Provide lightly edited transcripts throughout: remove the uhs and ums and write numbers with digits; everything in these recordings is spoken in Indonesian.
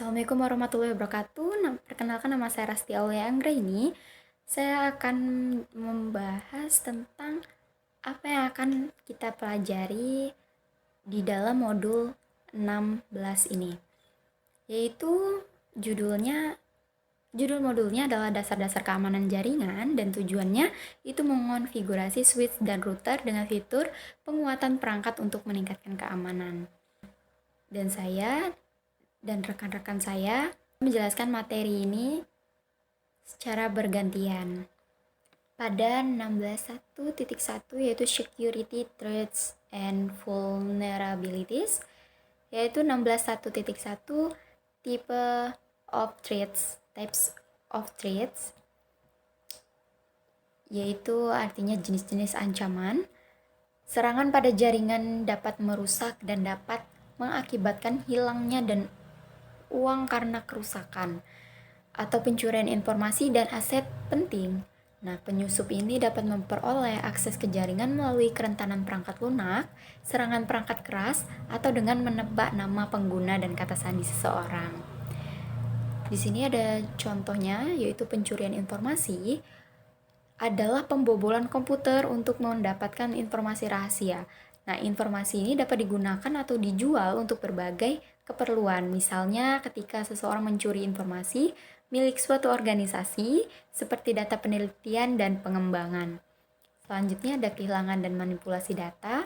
Assalamualaikum warahmatullahi wabarakatuh. Perkenalkan, nama saya Rasti Aulia Anggraini. Saya akan membahas tentang apa yang akan kita pelajari di dalam modul 16 ini. Yaitu judul modulnya adalah dasar-dasar keamanan jaringan, dan tujuannya itu mengonfigurasi switch dan router dengan fitur penguatan perangkat untuk meningkatkan keamanan. Dan saya dan rekan-rekan saya menjelaskan materi ini secara bergantian. Pada 16.1.1 yaitu Security Threats and Vulnerabilities, yaitu 16.1.1 Types of Threats, yaitu artinya jenis-jenis ancaman. Serangan pada jaringan dapat merusak dan dapat mengakibatkan hilangnya dan uang karena kerusakan atau pencurian informasi dan aset penting. Nah, penyusup ini dapat memperoleh akses ke jaringan melalui kerentanan perangkat lunak, serangan perangkat keras, atau dengan menebak nama pengguna dan kata sandi seseorang. Di sini ada contohnya, yaitu pencurian informasi adalah pembobolan komputer untuk mendapatkan informasi rahasia. Nah, informasi ini dapat digunakan atau dijual untuk berbagai keperluan. Misalnya, ketika seseorang mencuri informasi milik suatu organisasi, seperti data penelitian dan pengembangan. Selanjutnya ada kehilangan dan manipulasi data.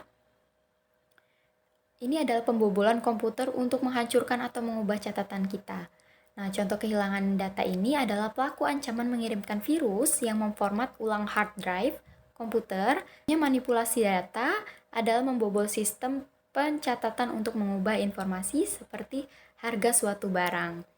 Ini adalah pembobolan komputer untuk menghancurkan atau mengubah catatan kita. Nah, contoh kehilangan data ini adalah pelaku ancaman mengirimkan virus yang memformat ulang hard drive komputer. Manipulasi data adalah membobol sistem pencatatan untuk mengubah informasi seperti harga suatu barang.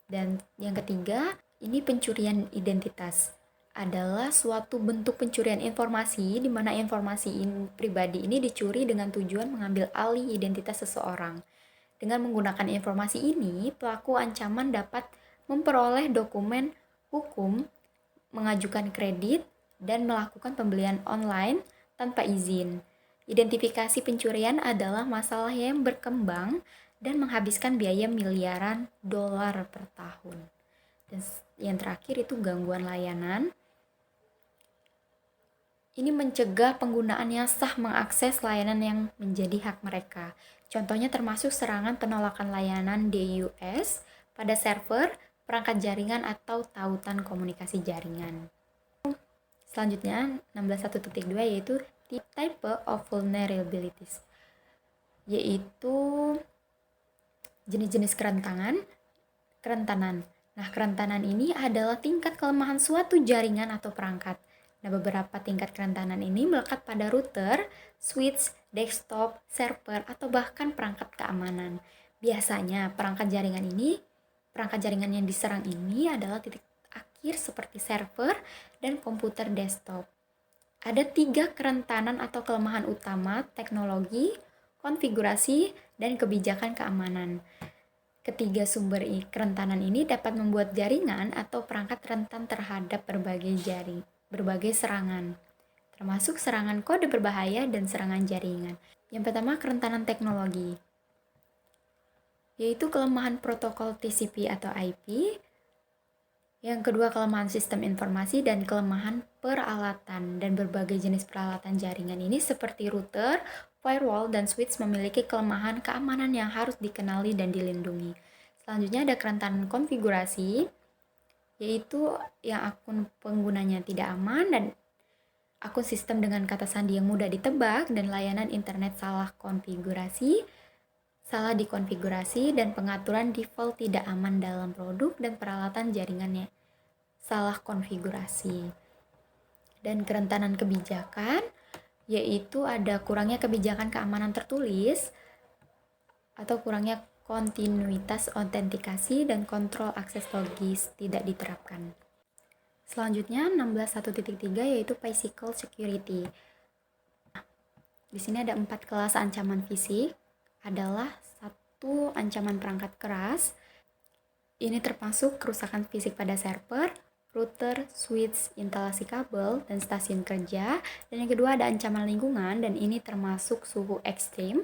Dan yang ketiga, ini pencurian identitas. Adalah suatu bentuk pencurian informasi di mana informasi pribadi ini dicuri dengan tujuan mengambil alih identitas seseorang. Dengan menggunakan informasi ini, pelaku ancaman dapat memperoleh dokumen hukum, mengajukan kredit, dan melakukan pembelian online tanpa izin. Identifikasi pencurian adalah masalah yang berkembang dan menghabiskan biaya miliaran dolar per tahun. Dan yang terakhir itu gangguan layanan. Ini mencegah penggunaan yang sah mengakses layanan yang menjadi hak mereka. Contohnya termasuk serangan penolakan layanan DUS pada server, perangkat jaringan, atau tautan komunikasi jaringan. Selanjutnya, 16.1.2 yaitu Type of Vulnerabilities, yaitu jenis-jenis kerentanan. Nah, kerentanan ini adalah tingkat kelemahan suatu jaringan atau perangkat. Nah, beberapa tingkat kerentanan ini melekat pada router, switch, desktop, server, atau bahkan perangkat keamanan. Biasanya perangkat jaringan yang diserang ini adalah titik akhir seperti server dan komputer desktop. Ada 3 kerentanan atau kelemahan utama: teknologi, konfigurasi, dan kebijakan keamanan. Ketiga sumber kerentanan ini dapat membuat jaringan atau perangkat rentan terhadap berbagai serangan, termasuk serangan kode berbahaya dan serangan jaringan. Yang pertama, kerentanan teknologi, yaitu kelemahan protokol TCP atau IP. Yang kedua, kelemahan sistem informasi dan kelemahan peralatan. Dan berbagai jenis peralatan jaringan ini seperti router, firewall, dan switch memiliki kelemahan keamanan yang harus dikenali dan dilindungi. Selanjutnya ada kerentanan konfigurasi, yaitu yang akun penggunanya tidak aman dan akun sistem dengan kata sandi yang mudah ditebak, dan layanan internet salah dikonfigurasi, dan pengaturan default tidak aman dalam produk dan peralatan jaringannya salah konfigurasi. Dan kerentanan kebijakan, yaitu ada kurangnya kebijakan keamanan tertulis atau kurangnya kontinuitas autentikasi dan kontrol akses logis tidak diterapkan. Selanjutnya 16.1.3 yaitu physical security. Di sini ada 4 kelas ancaman fisik. Adalah 1, ancaman perangkat keras. Ini termasuk kerusakan fisik pada server, router, switch, instalasi kabel, dan stasiun kerja. Dan yang kedua ada ancaman lingkungan, dan ini termasuk suhu ekstrim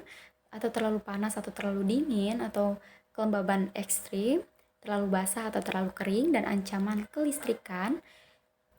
atau terlalu panas atau terlalu dingin atau kelembaban ekstrim. terlalu basah atau terlalu kering, dan ancaman kelistrikan.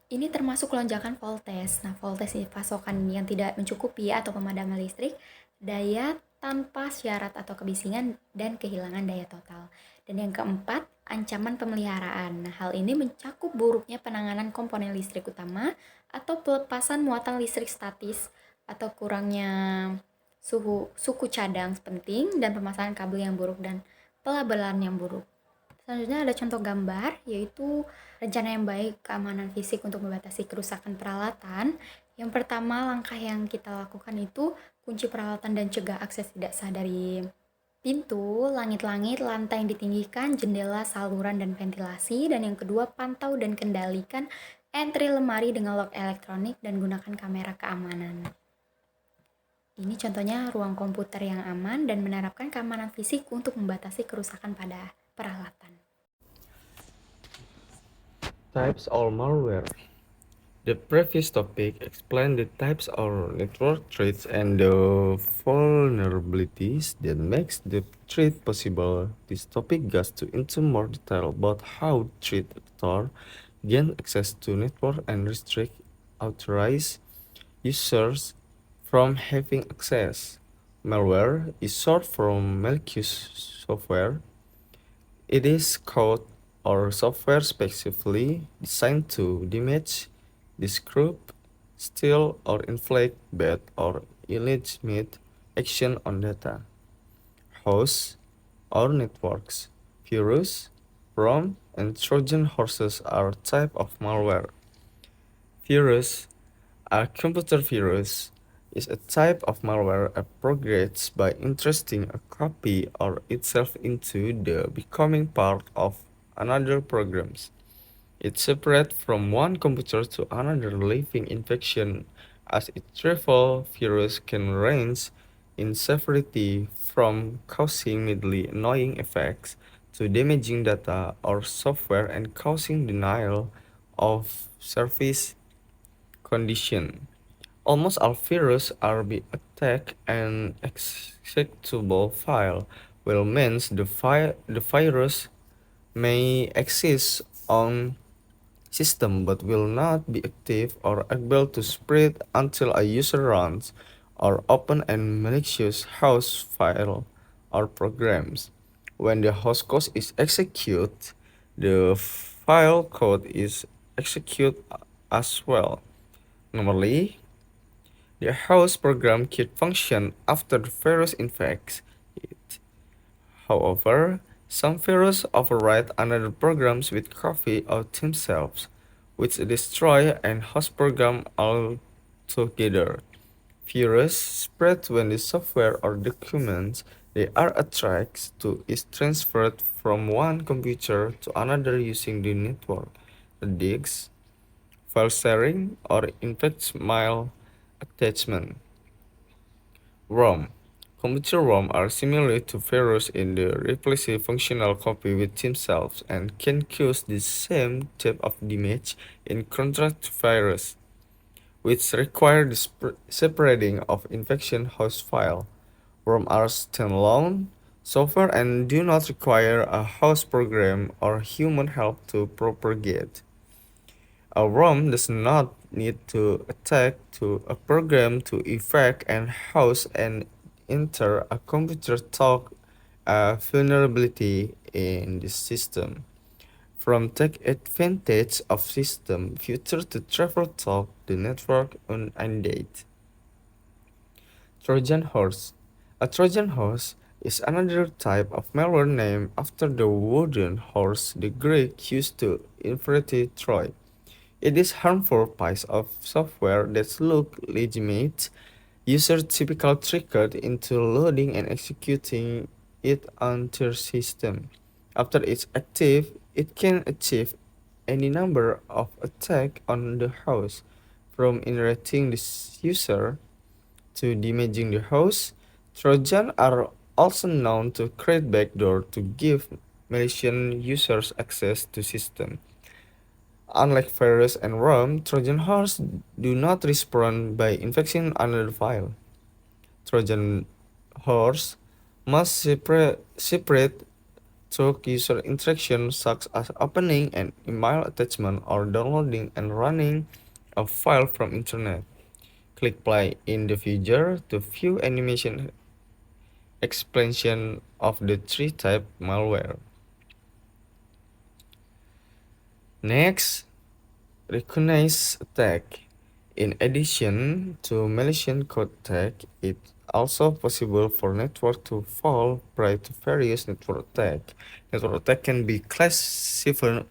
Ini termasuk lonjakan voltage. Nah, voltage pasokan yang tidak mencukupi atau pemadaman listrik, daya tanpa syarat atau kebisingan, dan kehilangan daya total. Dan yang keempat, ancaman pemeliharaan. Nah, hal ini mencakup buruknya penanganan komponen listrik utama atau pelepasan muatan listrik statis atau kurangnya suku cadang penting dan pemasangan kabel yang buruk dan pelabelan yang buruk. Selanjutnya ada contoh gambar, yaitu rencana yang baik keamanan fisik untuk membatasi kerusakan peralatan. Yang pertama, langkah yang kita lakukan itu kunci peralatan dan cegah akses tidak sah dari pintu, langit-langit, lantai yang ditinggikan, jendela, saluran, dan ventilasi. Dan yang kedua, pantau dan kendalikan entry lemari dengan lock elektronik dan gunakan kamera keamanan. Ini contohnya ruang komputer yang aman dan menerapkan keamanan fisik untuk membatasi kerusakan pada peralatan. Types of malware. The previous topic explained the types of network threats and the vulnerabilities that makes the threat possible. This topic goes into more detail about how threat actors gain access to network and restrict authorized users from having access. Malware is short from malicious software. It is code or software specifically designed to damage, disrupt, steal, or inflict bad or illegitimate action on data, hosts, or networks. Virus, ROM, and Trojan horses are type of malware. Virus, a computer virus, is a type of malware that progresses by inserting a copy or itself into the becoming part of another program. It separates from one computer to another, leaving infection as it travels. Virus can range in severity from causing mildly annoying effects to damaging data or software and causing denial of service condition. Almost all viruses are be attack an executable file, which means the virus may exist on system but will not be active or able to spread until a user runs or open a malicious host file or programs. When the host code is executed, the file code is executed as well. Normally, the host program could function after the virus infects it. However, some viruses override another programs with copy of themselves, which destroy an host program altogether. Virus spread when the software or documents they are attracted to is transferred from one computer to another using the network, the disk, file sharing, or infect mail attachment. ROM. Computer ROM are similar to virus in the replace functional copy with themselves and can cause the same type of damage in contrast to virus, which require the separating of infection host file. ROM are standalone software and do not require a host program or human help to propagate. A ROM does not need to attack to a program to effect and host and enter a computer talk a vulnerability in the system. From take advantage of system future to travel talk the network unended. Trojan horse. A Trojan horse is another type of malware named after the wooden horse the Greek used to infiltrate Troy. It is harmful piece of software that look legitimate. Users typically tricked into loading and executing it on their system. After it's active, it can achieve any number of attacks on the host, from interrupting the user to damaging the host. Trojans are also known to create backdoor to give malicious users access to system. Unlike virus and worm, Trojan horse do not respond by infecting another file. Trojan horse must separate through user interaction such as opening an email attachment or downloading and running a file from internet. Click play in the future to view animation explanation of the three type malware. Next, recognize attack. In addition to malicious code attack, it's also possible for network to fall prey to various network attack. Network attack can be classified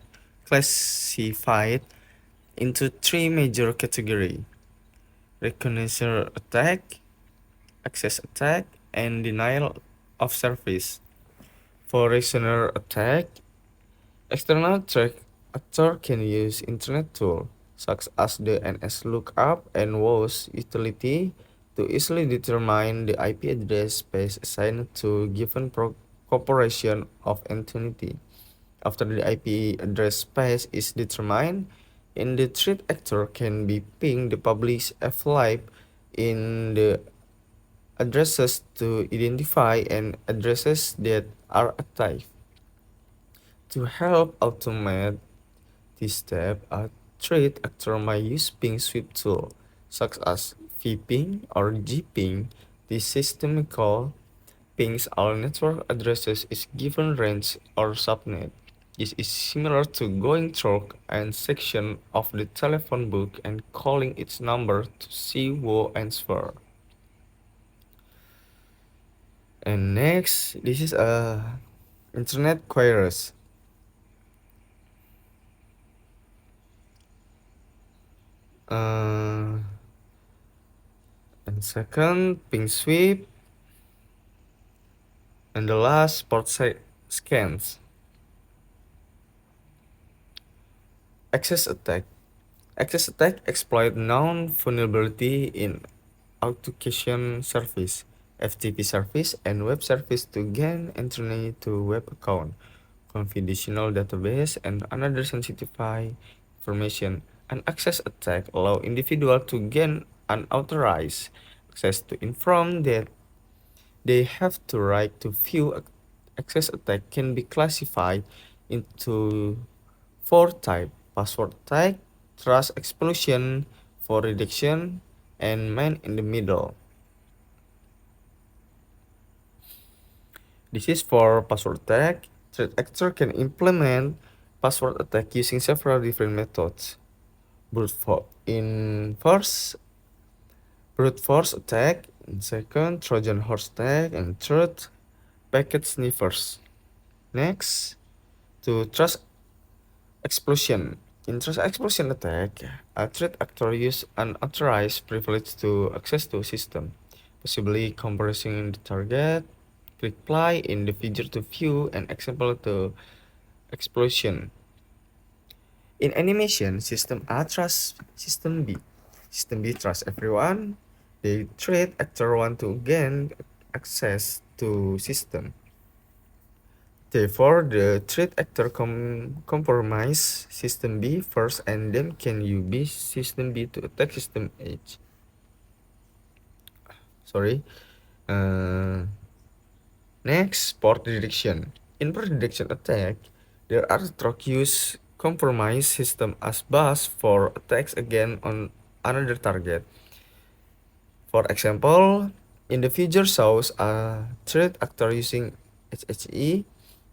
into three major categories: recognition attack, access attack, and denial of service. For recognition attack, external threat actor can use internet tools such as the NSLOOKUP and WOS utility to easily determine the IP address space assigned to given corporation of entity. After the IP address space is determined, the threat actor can be ping the published FLIP in the addresses to identify and addresses that are active. To help automate this step, a threat actor might use ping sweep tool such as vping or gping. This system call pings all network addresses is given range or subnet. This is similar to going through a section of the telephone book and calling its number to see who answer. And next, this is a internet queries. And second, ping sweep. And the last, port scans. Access attack. Access attack exploit known vulnerability in authentication service, FTP service, and web service to gain entry to web account, confidential database, and another sensitive information. An access attack allow individual to gain unauthorized access to inform that they have the right to view. Access attack can be classified into four types: password attack, trust explosion, for reduction, and man in the middle. This is for password attack. Threat actor can implement password attack using several different methods. Brute force attack, and second, Trojan horse attack, and third, packet sniffers. Next, to trust explosion. In trust explosion attack, a threat actor use unauthorized privilege to access to system, possibly compressing the target. Click play in the feature to view an example to explosion. In animation, system A trusts system B. System B trusts everyone. The threat actor want to gain access to system. Therefore, the threat actor compromise system B first and then can use system B to attack system H. Sorry. Next, port redirection. In port redirection attack, there are truck use compromise system as bus for attacks again on another target. For example, in the future shows a threat actor using HHE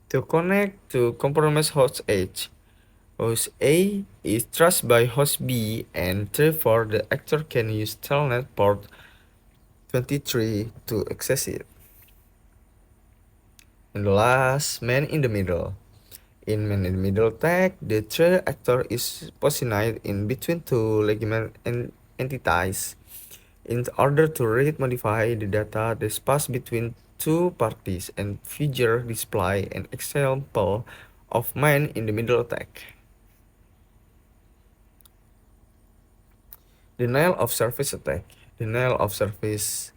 to connect to compromise host H. Host A is trusted by host B, and therefore the actor can use telnet port 23 to access it. And the last, man in the middle. In man in the middle attack, the threat actor is positioned in between two legitimate entities in order to read modify the data that pass between two parties and figure display an example of man in the middle attack. Denial of service attack. Denial of service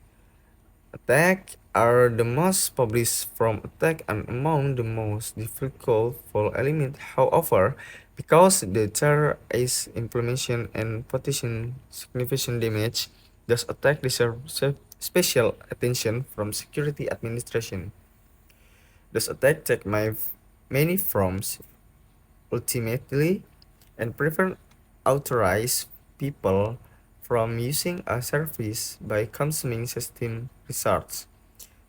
attack are the most published form attack and among the most difficult for eliminate. However, because the terror is implementation and potential significant damage, those attack deserve special attention from security administration. Those attack take many firms ultimately and prevent authorized people from using a service by consuming system research.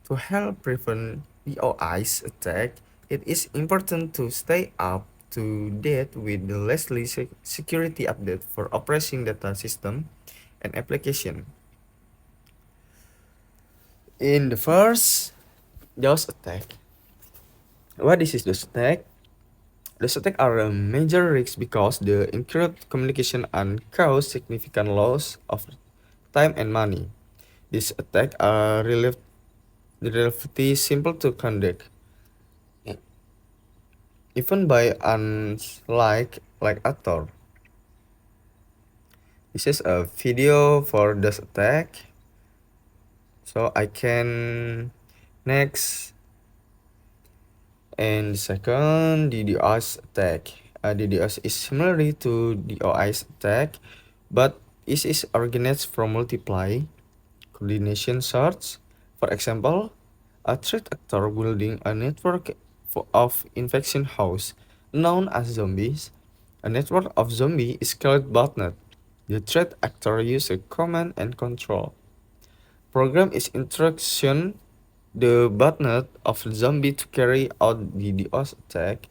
To help prevent DOI's attack, it is important to stay up to date with the latest security update for operating data system and application. In the first DOS attack, what is DOS attack? DOS attack are a major risk because they encrypt communication and cause significant loss of time and money. These attacks are relatively simple to conduct, even by unlike actor. This is a video for this attack, so I can next. And second, DDoS attack. DDoS is similar to DOI's attack, but it is organized from multiple coordination sources. For example, a threat actor building a network of infection hosts known as zombies. A network of zombies is called botnet. The threat actor uses command and control. Program is instruction the botnet of zombie to carry out the DDoS attack.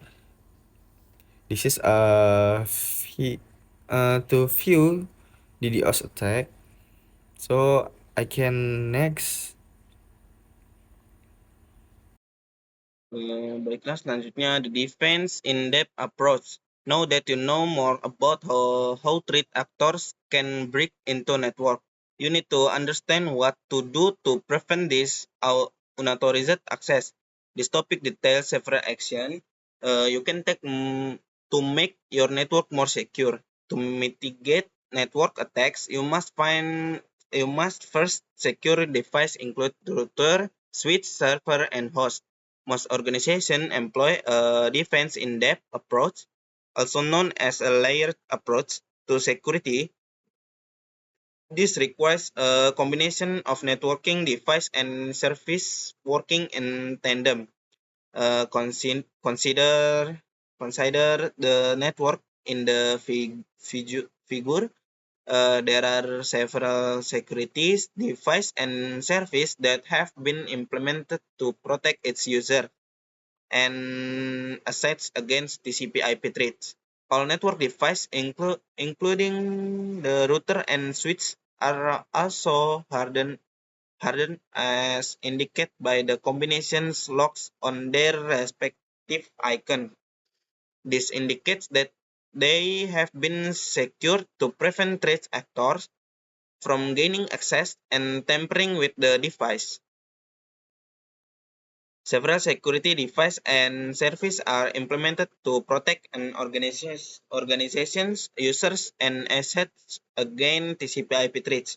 This is to view DDoS attack. So I can next. Baiklah, selanjutnya the defense in-depth approach. Now that you know more about how threat actors can break into network, you need to understand what to do to prevent this unauthorized access. This topic details several actions you can take to make your network more secure. To mitigate network attacks, you must first secure device include router, switch, server, and host. Most organizations employ a defense in-depth approach, also known as a layered approach to security. This requires a combination of networking device and service working in tandem. Consider the network in the figure. There are several securities, device, and service that have been implemented to protect its user and assets against TCP/IP threats. All network devices, including the router and switch, are also hardened as indicated by the combinations logs on their respective icon. This indicates that they have been secured to prevent threat actors from gaining access and tampering with the device. Several security devices and services are implemented to protect an organization's users and assets against TCP/IP threats.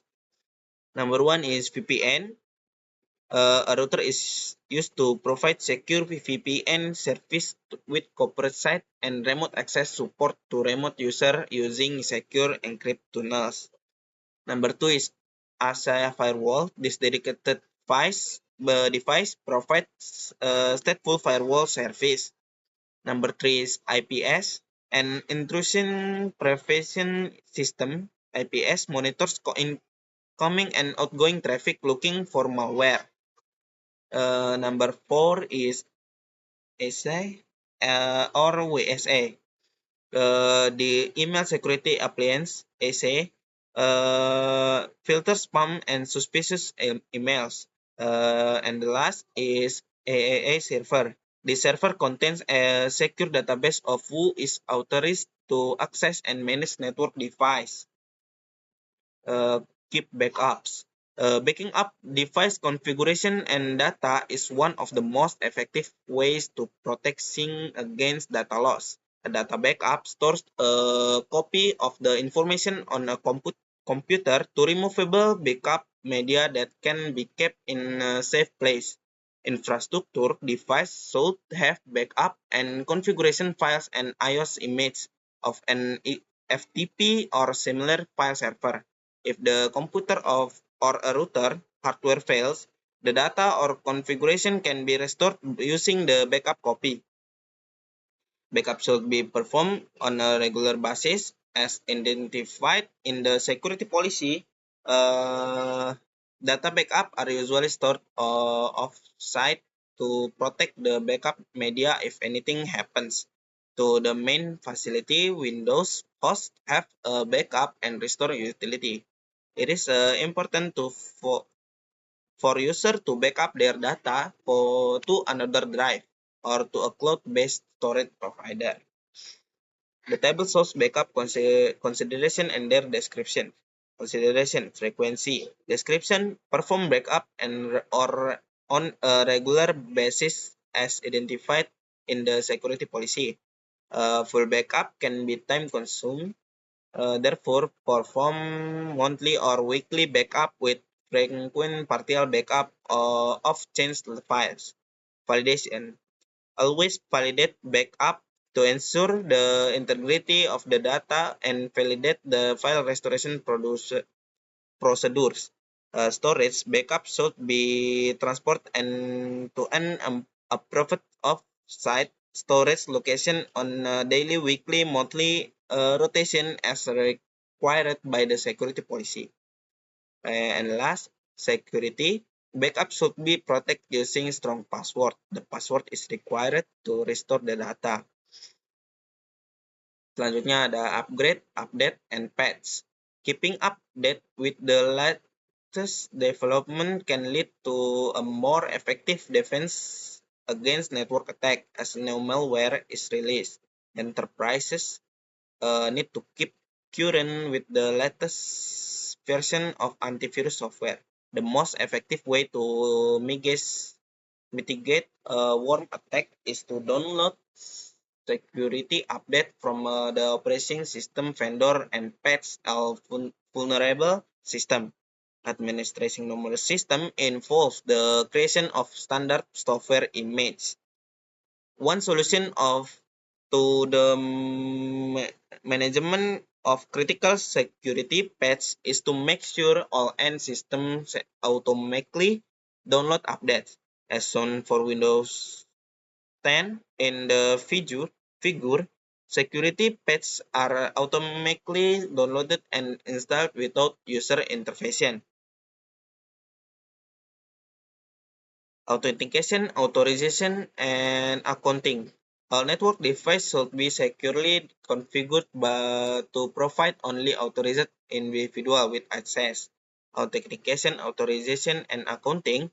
Number one is VPN. A router is used to provide secure VPN service with corporate site and remote access support to remote user using secure encrypted tunnels. Number two is ASA firewall. This dedicated device provides a stateful firewall service. Number three is IPS, an intrusion prevention system. IPS monitors incoming and outgoing traffic looking for malware. Number four is SA or WSA. The email security appliance (EC) filters spam and suspicious emails. And the last is AAA server. The server contains a secure database of who is authorized to access and manage network device. Keep backups. Backing up device configuration and data is one of the most effective ways to protecting against data loss. A data backup stores a copy of the information on a computer to removable backup media that can be kept in a safe place. Infrastructure device should have backup and configuration files and iOS image of an FTP or similar file server. If the computer or a router hardware fails, the data or configuration can be restored using the backup copy. Backup should be performed on a regular basis as identified in the security policy. Data backup are usually stored off-site to protect the backup media if anything happens to the main facility. Windows hosts have a backup and restore utility. It is important for user to backup their data to another drive or to a cloud-based storage provider. The table shows backup consideration and their description. Consideration, frequency, description, perform backup or on a regular basis as identified in the security policy. Full backup can be time consuming. Therefore, perform monthly or weekly backup with frequent partial backup of changed files. Validation. Always validate backup to ensure the integrity of the data and validate the file restoration procedures. Storage backup should be transported and to an approved off-site storage location on a daily, weekly, monthly rotation as required by the security policy. And last, security. Backup should be protected using strong password. The password is required to restore the data. Selanjutnya ada upgrade, update, and patch. Keeping update with the latest development can lead to a more effective defense against network attack as new malware is released. Enterprises need to keep current with the latest version of antivirus software. The most effective way to mitigate a worm attack is to download security update from the operating system vendor and patch a vulnerable system. Administration normal system involves the creation of standard software image. One solution to the management of critical security patch is to make sure all end systems automatically download updates. As shown for Windows 10 in the figure, security patches are automatically downloaded and installed without user intervention. Authentication, authorization, and accounting. All network devices should be securely configured to provide only authorized individual with access. Authentication, authorization, and accounting.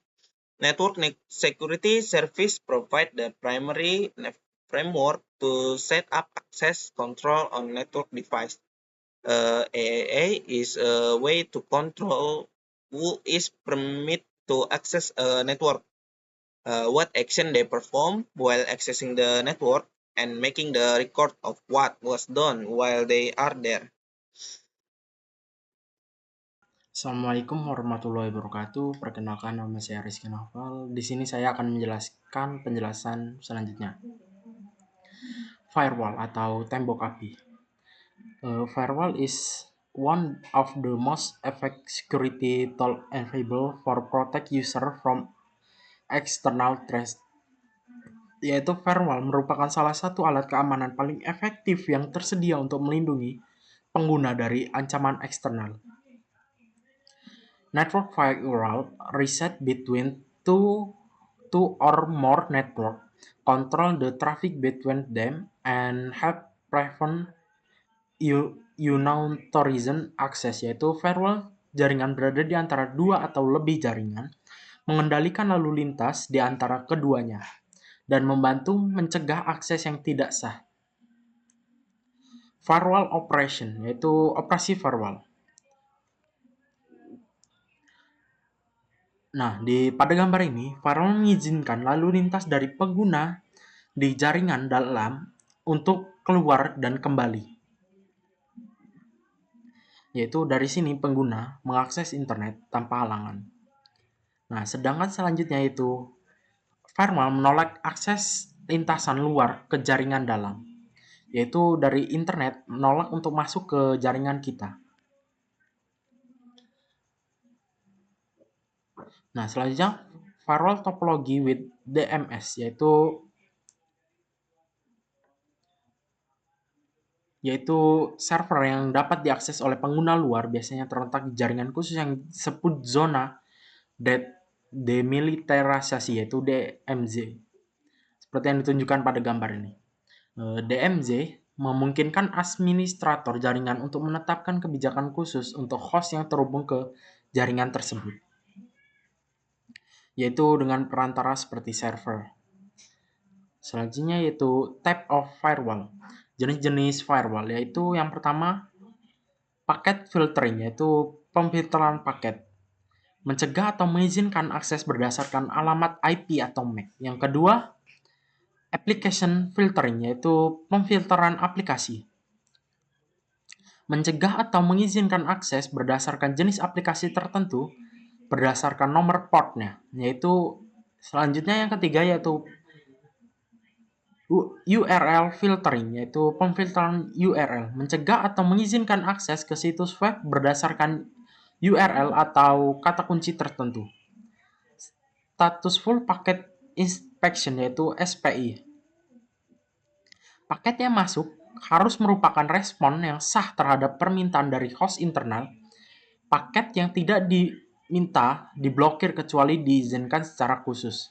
Network security service provide the primary framework to set up access control on network device. AAA is a way to control who is permitted to access a network, what action they perform while accessing the network, and making the record of what was done while they are there. Assalamualaikum warahmatullahi wabarakatuh. Perkenalkan, nama saya Rizky Novel. Di sini saya akan menjelaskan penjelasan selanjutnya. Firewall atau tembok api. Firewall is one of the most effective security tool available for protect user from external threats. Yaitu firewall merupakan salah satu alat keamanan paling efektif yang tersedia untuk melindungi pengguna dari ancaman eksternal. Network firewall reset between two or more networks, control the traffic between them, and help prevent unauthorized access, yaitu firewall jaringan berada di antara dua atau lebih jaringan, mengendalikan lalu lintas di antara keduanya, dan membantu mencegah akses yang tidak sah. Firewall operation, yaitu operasi firewall. Nah, pada gambar ini, firewall mengizinkan lalu lintas dari pengguna di jaringan dalam untuk keluar dan kembali. Yaitu dari sini pengguna mengakses internet tanpa halangan. Nah, sedangkan selanjutnya itu firewall menolak akses lintasan luar ke jaringan dalam. Yaitu dari internet menolak untuk masuk ke jaringan kita. Nah, selanjutnya firewall topology with DMS, yaitu yaitu server yang dapat diakses oleh pengguna luar, biasanya terletak di jaringan khusus yang disebut zona demilitarisasi, yaitu DMZ. Seperti yang ditunjukkan pada gambar ini. DMZ memungkinkan administrator jaringan untuk menetapkan kebijakan khusus untuk host yang terhubung ke jaringan tersebut, yaitu dengan perantara seperti server. Selanjutnya yaitu type of firewall. Jenis-jenis firewall yaitu yang pertama paket filtering, yaitu pemfilteran paket, mencegah atau mengizinkan akses berdasarkan alamat IP atau MAC. Yang kedua, application filtering, yaitu pemfilteran aplikasi, mencegah atau mengizinkan akses berdasarkan jenis aplikasi tertentu berdasarkan nomor portnya. Yaitu selanjutnya yang ketiga yaitu URL filtering, yaitu pemfilteran URL, mencegah atau mengizinkan akses ke situs web berdasarkan URL atau kata kunci tertentu. Status Full Packet Inspection, yaitu SPI. Paket yang masuk harus merupakan respon yang sah terhadap permintaan dari host internal. Paket yang tidak diminta diblokir kecuali diizinkan secara khusus.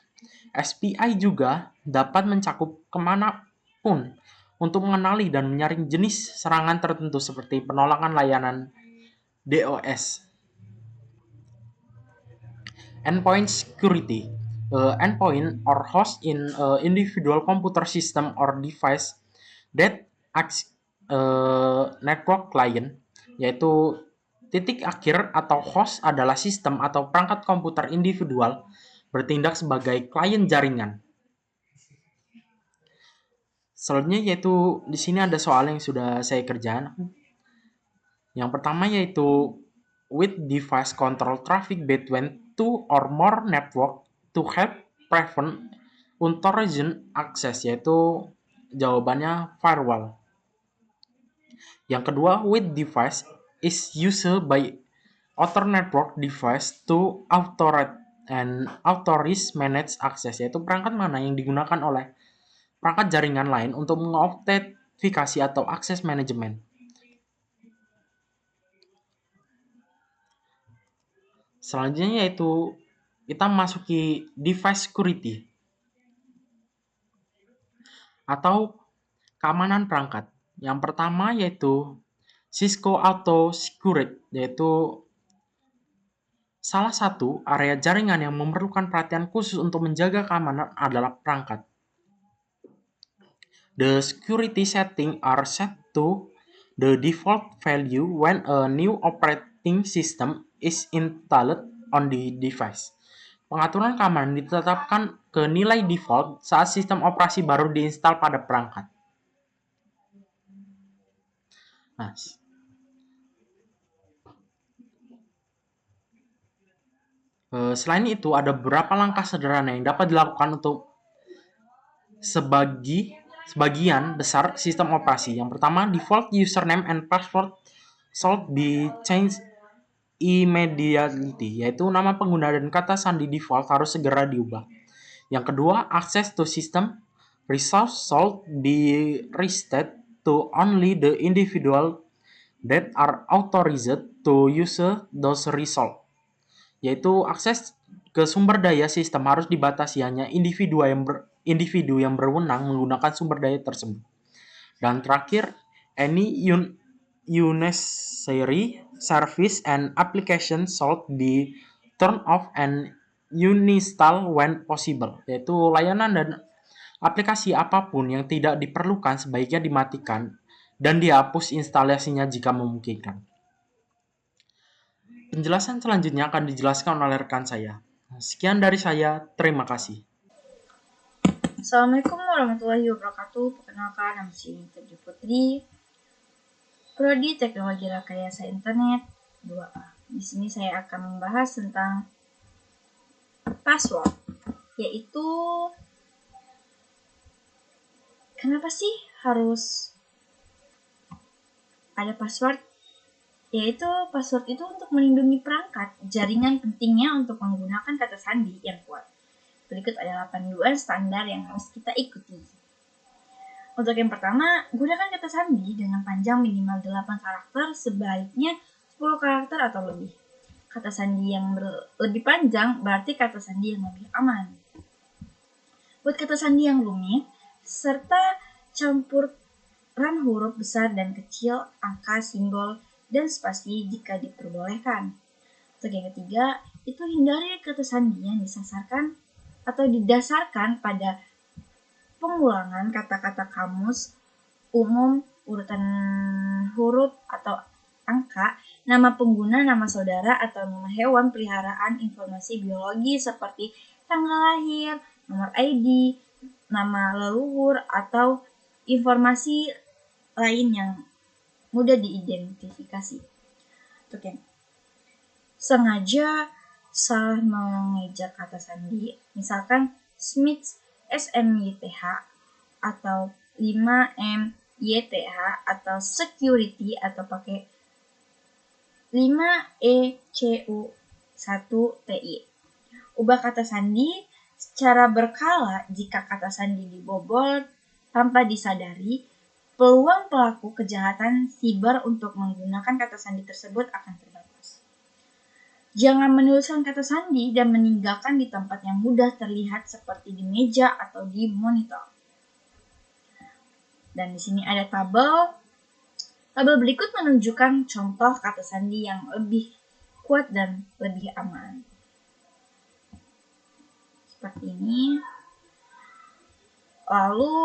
SPI juga dapat mencakup kemanapun untuk mengenali dan menyaring jenis serangan tertentu seperti penolakan layanan DOS. Endpoint security. Endpoint or host in individual computer system or device that acts network client, yaitu titik akhir atau host adalah sistem atau perangkat komputer individual bertindak sebagai klien jaringan. Selanjutnya yaitu di sini ada soal yang sudah saya kerjakan. Yang pertama yaitu with device control traffic between two or more network to help prevent unauthorized access, yaitu jawabannya firewall. Yang kedua, with device is used by other network device to authorize manage access, yaitu perangkat mana yang digunakan oleh perangkat jaringan lain untuk mengautentikasi atau akses manajemen. Selanjutnya yaitu kita masuki device security atau keamanan perangkat. Yang pertama yaitu Cisco Auto Security, yaitu salah satu area jaringan yang memerlukan perhatian khusus untuk menjaga keamanan adalah perangkat. The security settings are set to the default value when a new operating system is installed on the device. Pengaturan keamanan ditetapkan ke nilai default saat sistem operasi baru diinstal pada perangkat. Nah, selain itu ada beberapa langkah sederhana yang dapat dilakukan untuk sebagian besar sistem operasi. Yang pertama, default username and password should be changed immediately, yaitu nama pengguna dan kata sandi default harus segera diubah. Yang kedua, access to system resource should be restricted to only the individual that are authorized to use those resources, yaitu akses ke sumber daya sistem harus dibatasi hanya individu yang berwenang menggunakan sumber daya tersebut. Dan terakhir, any unnecessary service and application should be turned off and uninstall when possible, yaitu layanan dan aplikasi apapun yang tidak diperlukan sebaiknya dimatikan dan dihapus instalasinya jika memungkinkan. Penjelasan selanjutnya akan dijelaskan oleh rekan saya. Sekian dari saya, terima kasih. Assalamualaikum warahmatullahi wabarakatuh. Perkenalkan, nama saya Fitri Putri, Prodi Teknologi Rekayasa Internet 2A. Di sini saya akan membahas tentang password, yaitu kenapa sih harus ada password? Yaitu password itu untuk melindungi perangkat jaringan, pentingnya untuk menggunakan kata sandi yang kuat. Berikut adalah panduan standar yang harus kita ikuti. Untuk yang pertama, gunakan kata sandi dengan panjang minimal 8 karakter, sebaiknya 10 karakter atau lebih. Kata sandi yang lebih panjang berarti kata sandi yang lebih aman. Buat kata sandi yang rumit, serta campuran huruf besar dan kecil, angka, simbol, dan spasi jika diperbolehkan. Untuk yang ketiga, itu hindari kata sandi yang disasarkan atau didasarkan pada pengulangan kata-kata kamus umum, urutan huruf atau angka, nama pengguna, nama saudara, atau nama hewan peliharaan, informasi biologi seperti tanggal lahir, nomor ID, nama leluhur, atau informasi lain yang mudah diidentifikasi. Untuk yang sengaja salah mengeja kata sandi, misalkan Smith SMYTH atau 5MYTH atau security atau pakai 5ECU1TI. Ubah kata sandi secara berkala. Jika kata sandi dibobol tanpa disadari, peluang pelaku kejahatan siber untuk menggunakan kata sandi tersebut akan terbatas. Jangan menuliskan kata sandi dan meninggalkan di tempat yang mudah terlihat seperti di meja atau di monitor. Dan di sini ada tabel. Tabel berikut menunjukkan contoh kata sandi yang lebih kuat dan lebih aman. Seperti ini. Lalu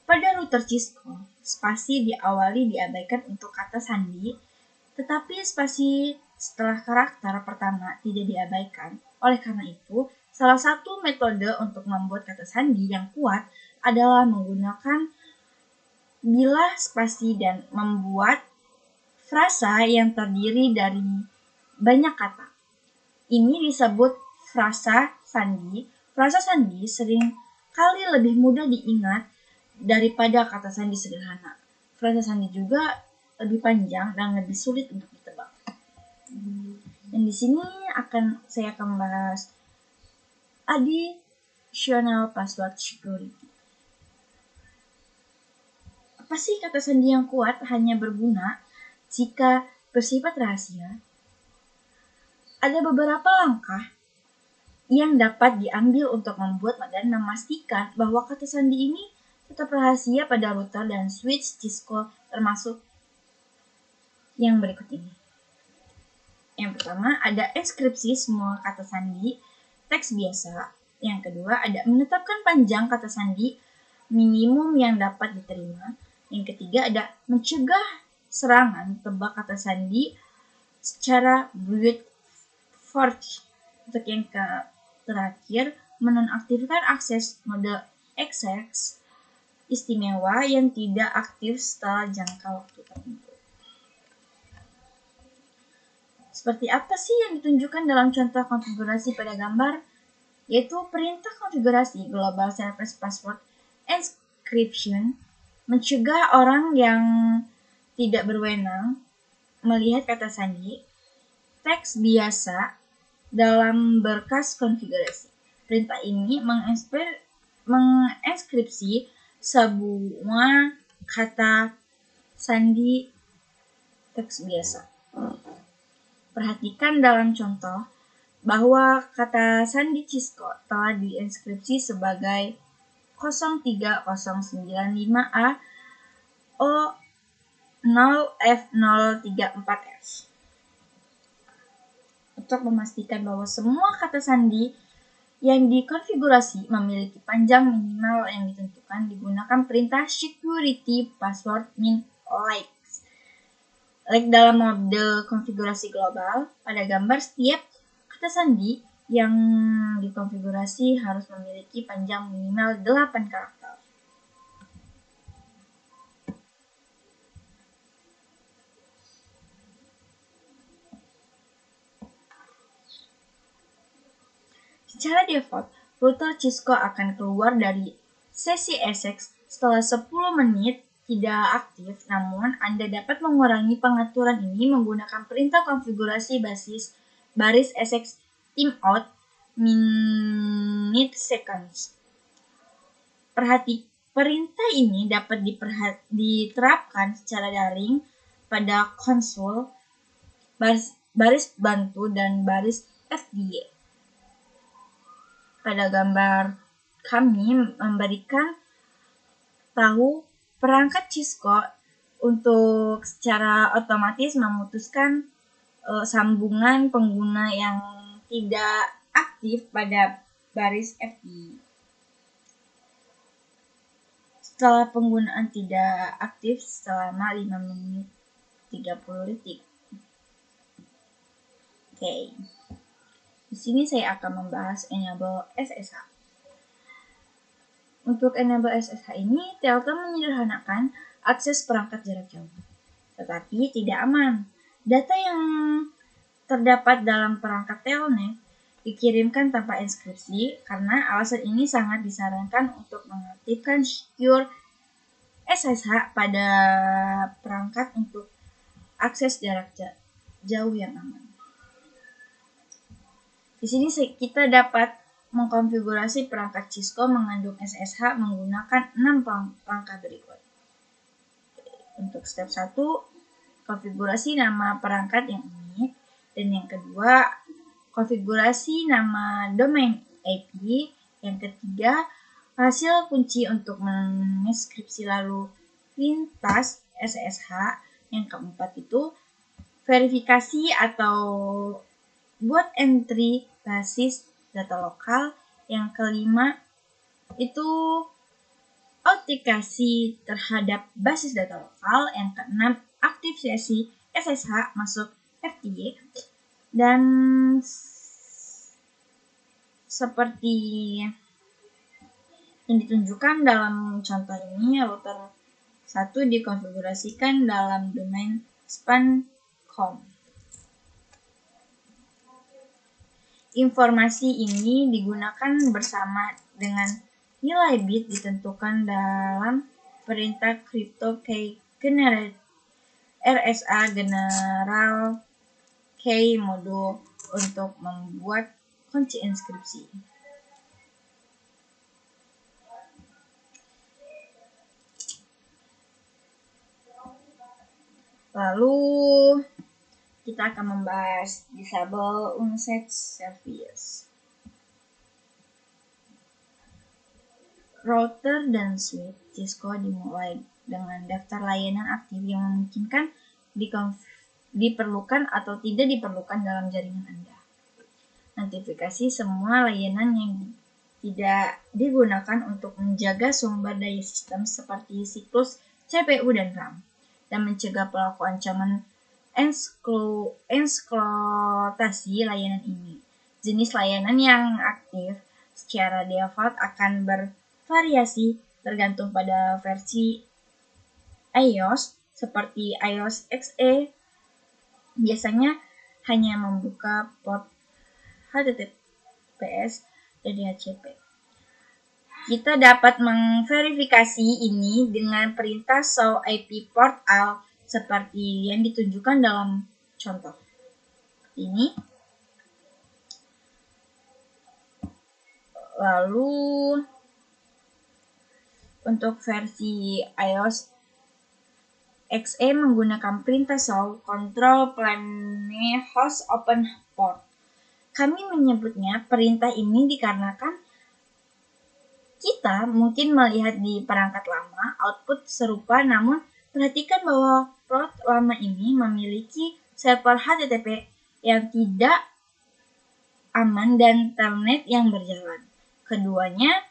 pada router Cisco, spasi diawali diabaikan untuk kata sandi, tetapi spasi setelah karakter pertama tidak diabaikan. Oleh karena itu, salah satu metode untuk membuat kata sandi yang kuat adalah menggunakan bilah spasi dan membuat frasa yang terdiri dari banyak kata. Ini disebut frasa sandi. Frasa sandi sering kali lebih mudah diingat daripada kata sandi sederhana. Frasa sandi juga lebih panjang dan lebih sulit untuk ditebak. Dan di sini saya akan membahas additional password security. Apa sih kata sandi yang kuat hanya berguna jika bersifat rahasia? Ada beberapa langkah yang dapat diambil untuk membuat dan memastikan bahwa kata sandi ini tetap rahasia pada router dan switch Cisco, termasuk yang berikut ini. Yang pertama, ada enkripsi semua kata sandi teks biasa. Yang kedua, ada menetapkan panjang kata sandi minimum yang dapat diterima. Yang ketiga, ada mencegah serangan tebak kata sandi secara brute force. Untuk yang terakhir, menonaktifkan akses mode access istimewa yang tidak aktif setelah jangka waktu tertentu. Seperti apa sih yang ditunjukkan dalam contoh konfigurasi pada gambar? Yaitu perintah konfigurasi Global Service Password Encryption mencegah orang yang tidak berwenang melihat kata sandi teks biasa dalam berkas konfigurasi. Perintah ini mengenkripsi semua kata sandi teks biasa. Perhatikan dalam contoh bahwa kata sandi Cisco telah dienkripsi sebagai 03095A O0F034S. Untuk memastikan bahwa semua kata sandi yang dikonfigurasi memiliki panjang minimal yang ditentukan, digunakan perintah security password min like dalam mode konfigurasi global. Pada gambar, setiap kata sandi yang dikonfigurasi harus memiliki panjang minimal 8 karakter. Secara default, router Cisco akan keluar dari sesi Essex setelah 10 menit tidak aktif, namun Anda dapat mengurangi pengaturan ini menggunakan perintah konfigurasi baris Essex timeout minute seconds. Perintah ini dapat diterapkan secara daring pada konsol, baris bantu, dan baris FDA. Pada gambar kami memberikan tahu perangkat Cisco untuk secara otomatis memutuskan sambungan pengguna yang tidak aktif pada baris FI. Setelah penggunaan tidak aktif selama 5 menit 30 detik. Oke. Di sini saya akan membahas enable SSH. Untuk enable SSH ini, Telkom menyederhanakan akses perangkat jarak jauh, tetapi tidak aman. Data yang terdapat dalam perangkat telnet dikirimkan tanpa inskripsi. Karena alasan ini sangat disarankan untuk mengaktifkan secure SSH pada perangkat untuk akses jarak jauh yang aman. Di sini kita dapat mengkonfigurasi perangkat Cisco mengandung SSH menggunakan 6 langkah berikut. Untuk step 1, konfigurasi nama perangkat yang unik, dan yang kedua, konfigurasi nama domain IP, yang ketiga, hasil kunci untuk menginskripsi lalu lintas SSH, yang keempat itu verifikasi atau buat entry basis data lokal, yang kelima itu autentikasi terhadap basis data lokal, yang keenam aktivasi SSH masuk FTP, dan seperti yang ditunjukkan dalam contoh ini, router 1 dikonfigurasikan dalam domain span.com. Informasi ini digunakan bersama dengan nilai bit ditentukan dalam perintah crypto key generate RSA general key mode untuk membuat kunci inskripsi. Lalu kita akan membahas disable unset service. Router dan switch Cisco dimulai dengan daftar layanan aktif yang memungkinkan diperlukan atau tidak diperlukan dalam jaringan Anda. Notifikasi semua layanan yang tidak digunakan untuk menjaga sumber daya sistem seperti siklus CPU dan RAM, dan mencegah pelaku ancaman eksploitasi layanan ini. Jenis layanan yang aktif secara default akan bervariasi tergantung pada versi iOS, seperti iOS XE biasanya hanya membuka port HTTPS dan DHCP. Kita dapat memverifikasi ini dengan perintah show IP port all seperti yang ditunjukkan dalam contoh ini. Lalu untuk versi iOS XE menggunakan perintah show control plane host open port. Kami menyebutnya perintah ini dikarenakan kita mungkin melihat di perangkat lama output serupa, namun perhatikan bahwa port lama ini memiliki server HTTP yang tidak aman dan telnet yang berjalan. Keduanya,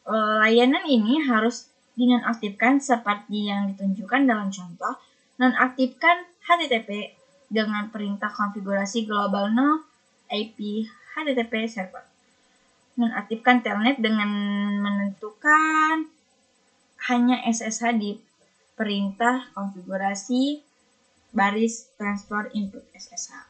layanan ini harus dinonaktifkan seperti yang ditunjukkan dalam contoh. Nonaktifkan HTTP dengan perintah konfigurasi global no IP HTTP server. Nonaktifkan telnet dengan menentukan hanya SSH di perintah konfigurasi baris transfer input SSH.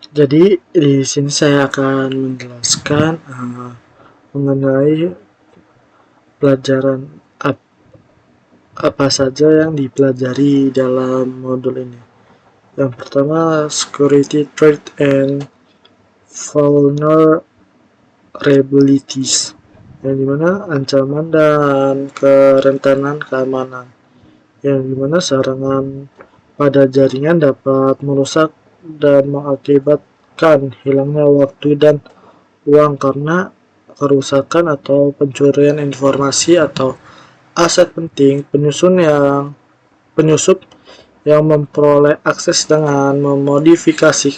Jadi di sini saya akan menjelaskan mengenai pelajaran apa saja yang dipelajari dalam modul ini. Yang pertama, security threat and vulnerabilities, yang dimana ancaman dan kerentanan keamanan, yang dimana serangan pada jaringan dapat merusak dan mengakibatkan hilangnya waktu dan uang karena kerusakan atau pencurian informasi atau aset penting. Penyusup yang memperoleh akses dengan memodifikasi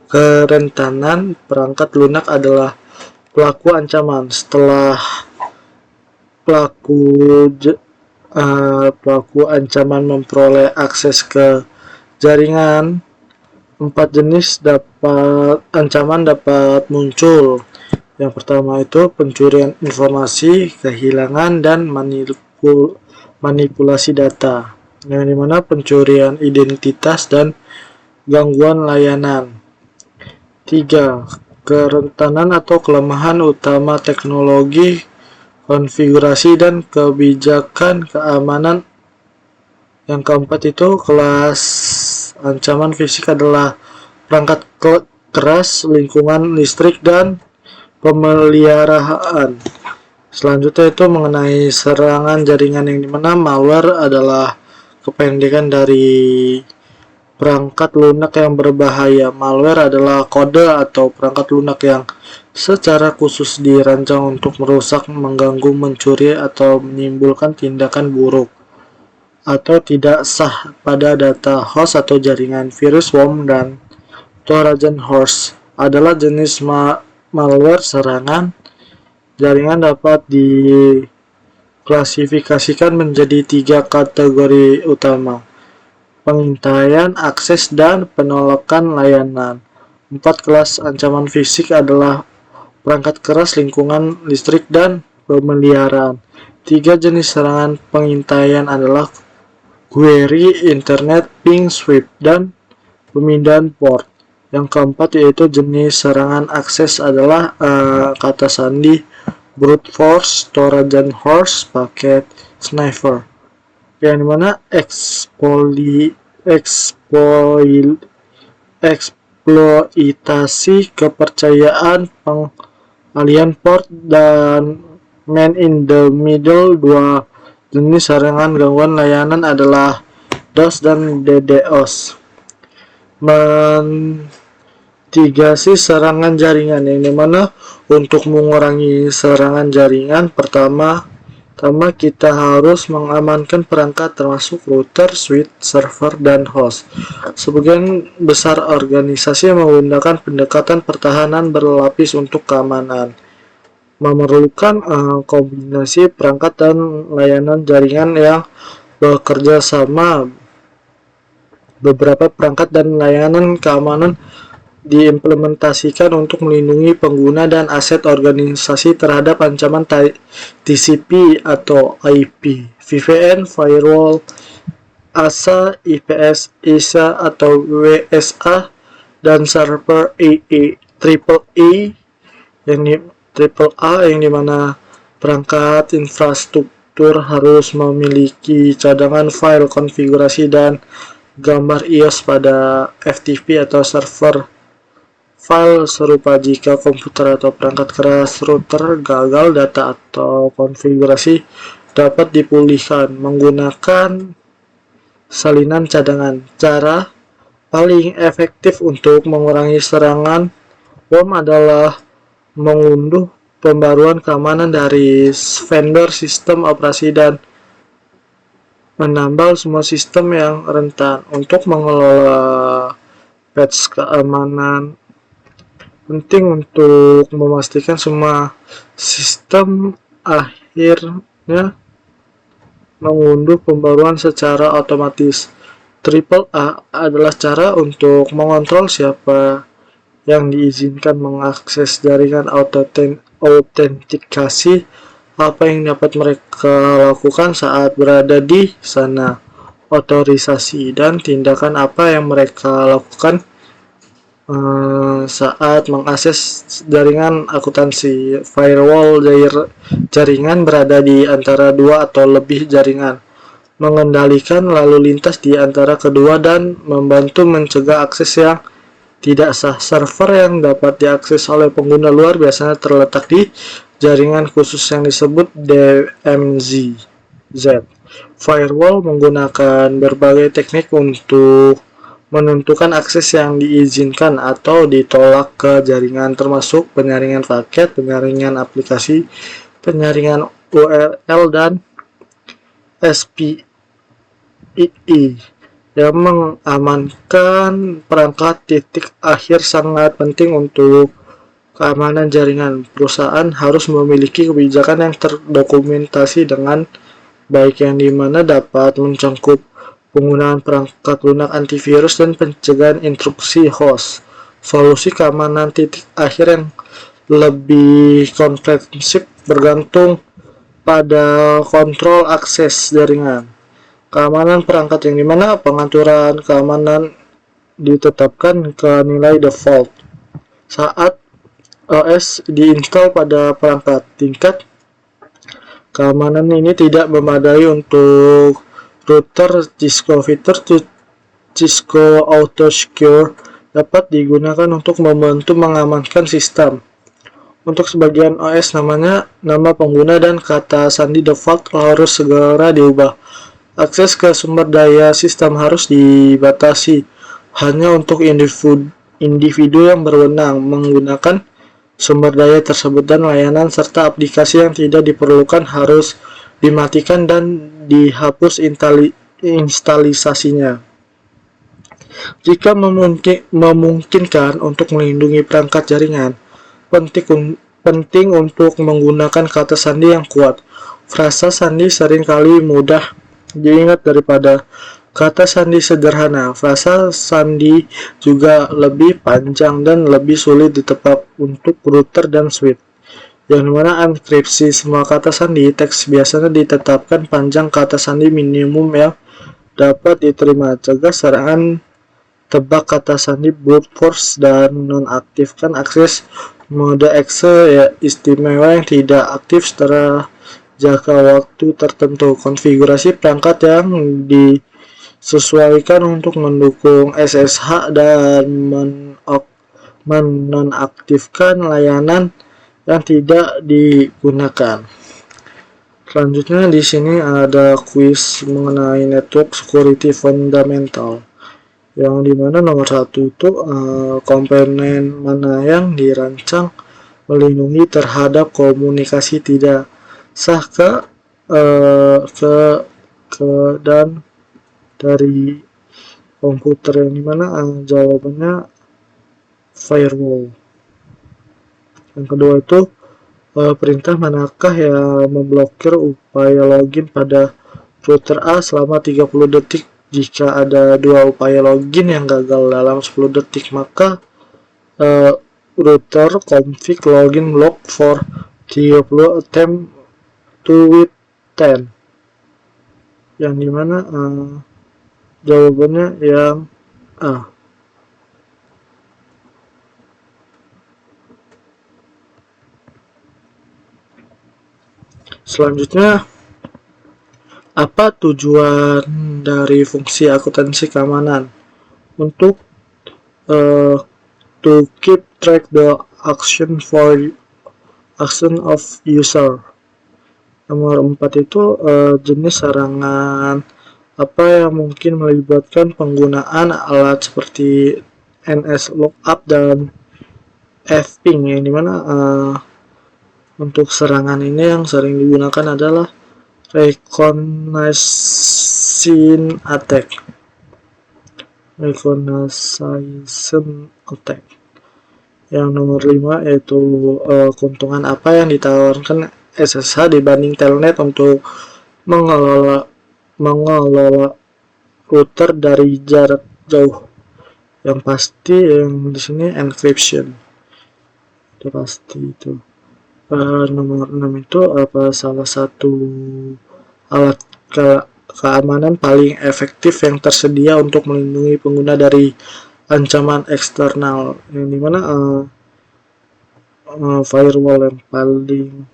kerentanan perangkat lunak adalah pelaku ancaman. Setelah pelaku ancaman memperoleh akses ke jaringan, 4 jenis ancaman dapat muncul. Yang pertama itu pencurian informasi, kehilangan, dan manipulasi data, yang dimana pencurian identitas dan gangguan layanan. 3. Kerentanan atau kelemahan utama teknologi, konfigurasi, dan kebijakan keamanan. Yang keempat itu kelas ancaman fisik adalah perangkat keras, lingkungan listrik, dan pemeliharaan. Selanjutnya itu mengenai serangan jaringan, yang dimana malware adalah kependekan dari perangkat lunak yang berbahaya. Malware adalah kode atau perangkat lunak yang secara khusus dirancang untuk merusak, mengganggu, mencuri, atau menimbulkan tindakan buruk atau tidak sah pada data host atau jaringan. Virus, worm, dan Trojan horse adalah jenis malware serangan jaringan. Dapat diklasifikasikan menjadi 3 kategori utama: pengintaian, akses, dan penolakan layanan. 4 kelas ancaman fisik adalah perangkat keras, lingkungan listrik, dan pemeliharaan. 3 jenis serangan pengintaian adalah query, internet, ping, sweep, dan pemindahan port. Yang keempat yaitu jenis serangan akses adalah kata sandi, brute force, Trojan horse, paket sniper. Yang dimana eksploitasi kepercayaan, pengalian port, dan man in the middle. 2 jenis serangan gangguan layanan adalah DOS dan DDoS. Mitigasi serangan jaringan, yang dimana untuk mengurangi serangan jaringan, pertama kita harus mengamankan perangkat termasuk router, switch, server, dan host. Sebagian besar organisasi menggunakan pendekatan pertahanan berlapis untuk keamanan, memerlukan kombinasi perangkat dan layanan jaringan yang bekerja sama. Beberapa perangkat dan layanan keamanan diimplementasikan untuk melindungi pengguna dan aset organisasi terhadap ancaman TCP atau IP, VPN, firewall, ASA, IPS, ISA atau WSA, dan server AAA, yang dimana perangkat infrastruktur harus memiliki cadangan file, konfigurasi, dan gambar iOS pada FTP atau server file serupa. Jika komputer atau perangkat keras router gagal, data atau konfigurasi dapat dipulihkan menggunakan salinan cadangan. Cara paling efektif untuk mengurangi serangan worm adalah mengunduh pembaruan keamanan dari vendor sistem operasi dan menambal semua sistem yang rentan. Untuk mengelola patch keamanan, penting untuk memastikan semua sistem akhirnya mengunduh pembaruan secara otomatis. AAA adalah cara untuk mengontrol siapa yang diizinkan mengakses jaringan. Autentikasi apa yang dapat mereka lakukan saat berada di sana. Otorisasi dan tindakan apa yang mereka lakukan saat mengakses jaringan akuntansi. Firewall jaringan berada di antara dua atau lebih jaringan, mengendalikan lalu lintas di antara kedua dan membantu mencegah akses yang tidak sah. Server yang dapat diakses oleh pengguna luar biasanya terletak di jaringan khusus yang disebut DMZ. Firewall menggunakan berbagai teknik untuk menentukan akses yang diizinkan atau ditolak ke jaringan, termasuk penyaringan paket, penyaringan aplikasi, penyaringan URL, dan SPII yang mengamankan perangkat titik akhir sangat penting untuk keamanan jaringan. Perusahaan harus memiliki kebijakan yang terdokumentasi dengan baik, yang dimana dapat mencangkup penggunaan perangkat lunak antivirus dan pencegahan intrusi host. Solusi keamanan titik akhir yang lebih komprehensif bergantung pada kontrol akses jaringan. Keamanan perangkat yang dimana pengaturan keamanan ditetapkan ke nilai default saat OS diinstal pada perangkat. Tingkat keamanan ini tidak memadai untuk router. Cisco fitur Cisco Autosecure dapat digunakan untuk membantu mengamankan sistem. Untuk sebagian OS, nama pengguna dan kata sandi default harus segera diubah. Akses ke sumber daya sistem harus dibatasi hanya untuk individu yang berwenang menggunakan sumber daya tersebut, dan layanan serta aplikasi yang tidak diperlukan harus dimatikan dan dihapus instalisasinya. Jika memungkinkan untuk melindungi perangkat jaringan, penting untuk menggunakan kata sandi yang kuat. Frasa sandi seringkali mudah diingat daripada kata sandi sederhana. Frasa sandi juga lebih panjang dan lebih sulit ditebak untuk router dan switch, yang dimana enkripsi semua kata sandi teks biasanya ditetapkan panjang kata sandi minimum yang dapat diterima. Cegah serangan tebak kata sandi brute force dan nonaktifkan akses mode exe istimewa yang tidak aktif setelah jangka waktu tertentu. Konfigurasi perangkat yang disesuaikan untuk mendukung SSH dan menonaktifkan layanan yang tidak digunakan. Selanjutnya di sini ada kuis mengenai network security fundamental, yang dimana nomor 1 itu komponen mana yang dirancang melindungi terhadap komunikasi tidak sah dan dari komputer, yang dimana jawabannya firewall. Yang kedua itu perintah manakah yang memblokir upaya login pada router A selama 30 detik. Jika ada dua upaya login yang gagal dalam 10 detik, maka router config login block for 30 attempt to with 10, yang dimana jawabannya yang A. Selanjutnya, apa tujuan dari fungsi akuntansi keamanan? Untuk to keep track the action of user. Nomor 4 itu jenis serangan apa yang mungkin melibatkan penggunaan alat seperti NS lookup dan fping, yang dimana untuk serangan ini yang sering digunakan adalah reconnaissance attack. Yang nomor 5 yaitu keuntungan apa yang ditawarkan SSH dibanding Telnet untuk mengelola router dari jarak jauh. Yang pasti yang di sini encryption. Itu pasti itu. Nomor 6 itu salah satu alat keamanan paling efektif yang tersedia untuk melindungi pengguna dari ancaman eksternal, yang dimana firewall yang paling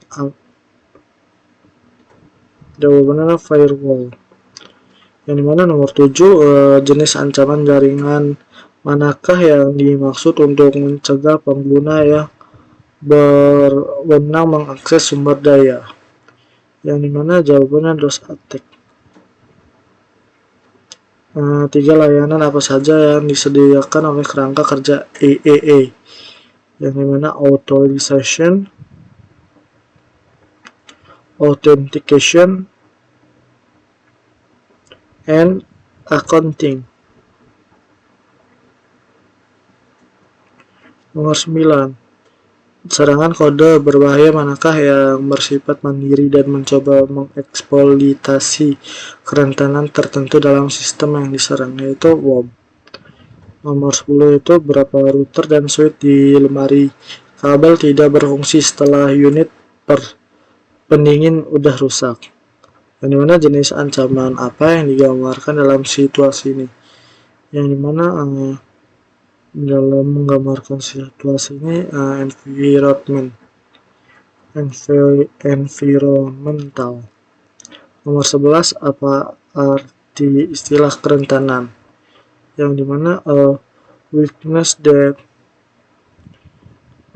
jawabannya firewall. Yang dimana nomor 7, jenis ancaman jaringan manakah yang dimaksud untuk mencegah pengguna yang berwenang mengakses sumber daya, yang dimana jawabannya DOS attack. 3 layanan apa saja yang disediakan oleh kerangka kerja AAA, yang dimana authorization, authentication, and accounting. Nomor 9, serangan kode berbahaya manakah yang bersifat mandiri dan mencoba mengeksploitasi kerentanan tertentu dalam sistem yang diserang, yaitu worm. Nomor 10 itu berapa router dan switch di lemari kabel tidak berfungsi setelah unit pendingin udah rusak. Yang dimana jenis ancaman apa yang digambarkan dalam situasi ini? Yang dimana dalam menggambarkan situasi ini environmental. Nomor 11, apa arti istilah kerentanan? Yang dimana weakness that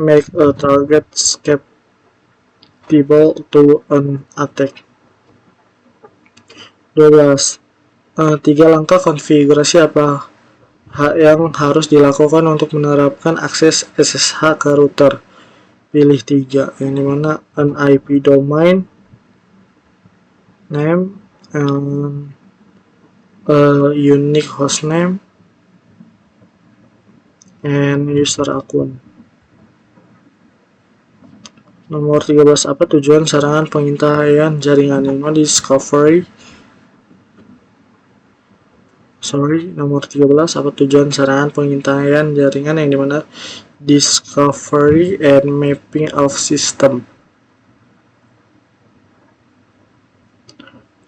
make a target susceptible to an attack. 12, 3 langkah konfigurasi apa yang harus dilakukan untuk menerapkan akses SSH ke router. Pilih 3, yang dimana an IP domain name and a unique hostname and user akun. Nomor 13, apa tujuan serangan pengintaian jaringan? Nomor 13, apa tujuan serangan pengintaian jaringan, yang dimana discovery and mapping of system.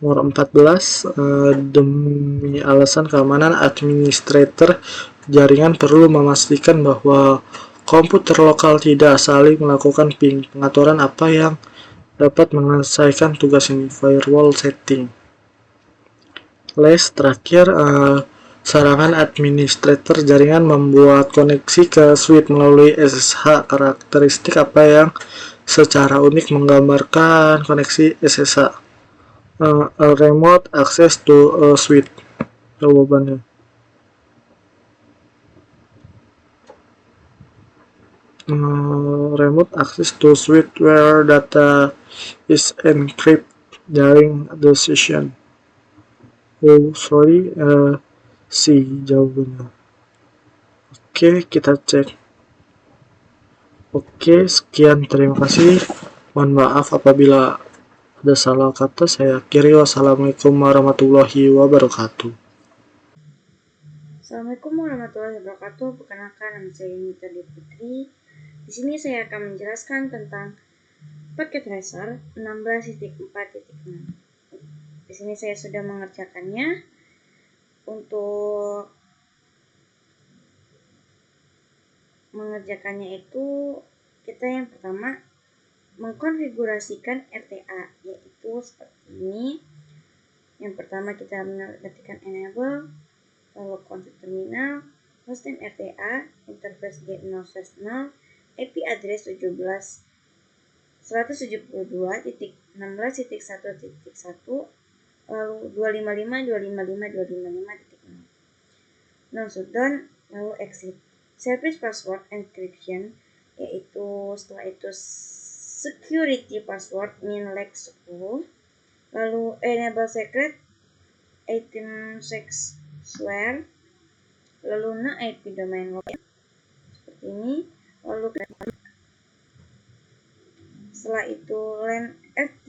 Nomor 14, demi alasan keamanan administrator jaringan perlu memastikan bahwa komputer lokal tidak saling melakukan ping. Pengaturan apa yang dapat menyelesaikan tugas ini? Firewall setting. Terakhir, serangan administrator jaringan membuat koneksi ke switch melalui SSH. Karakteristik apa yang secara unik menggambarkan koneksi SSH? A remote access to a switch. Jawabannya remote access to switch where data is encrypted during the session. C jawabannya. Oke, kita cek. Oke, sekian, terima kasih. Mohon maaf apabila ada salah kata, saya akhiri. Wassalamualaikum warahmatullahi wabarakatuh. Assalamualaikum warahmatullahi wabarakatuh. Perkenalkan, nama saya Nita Putri. Di sini saya akan menjelaskan tentang paket tracer 16.4.6. Di sini saya sudah mengerjakannya. Untuk mengerjakannya itu, kita yang pertama mengkonfigurasikan RTA, yaitu seperti ini. Yang pertama kita mengetikkan enable, lalu config terminal, hostname RTA, interface get0/0, IP address 172.16.1.1, lalu 255.255.255.0. Non-shutdown, lalu exit. Service password encryption, yaitu setelah itu security password min-lex 10, lalu enable secret item 6 swear, lalu IP domain login seperti ini, lalu setelah itu LAN FT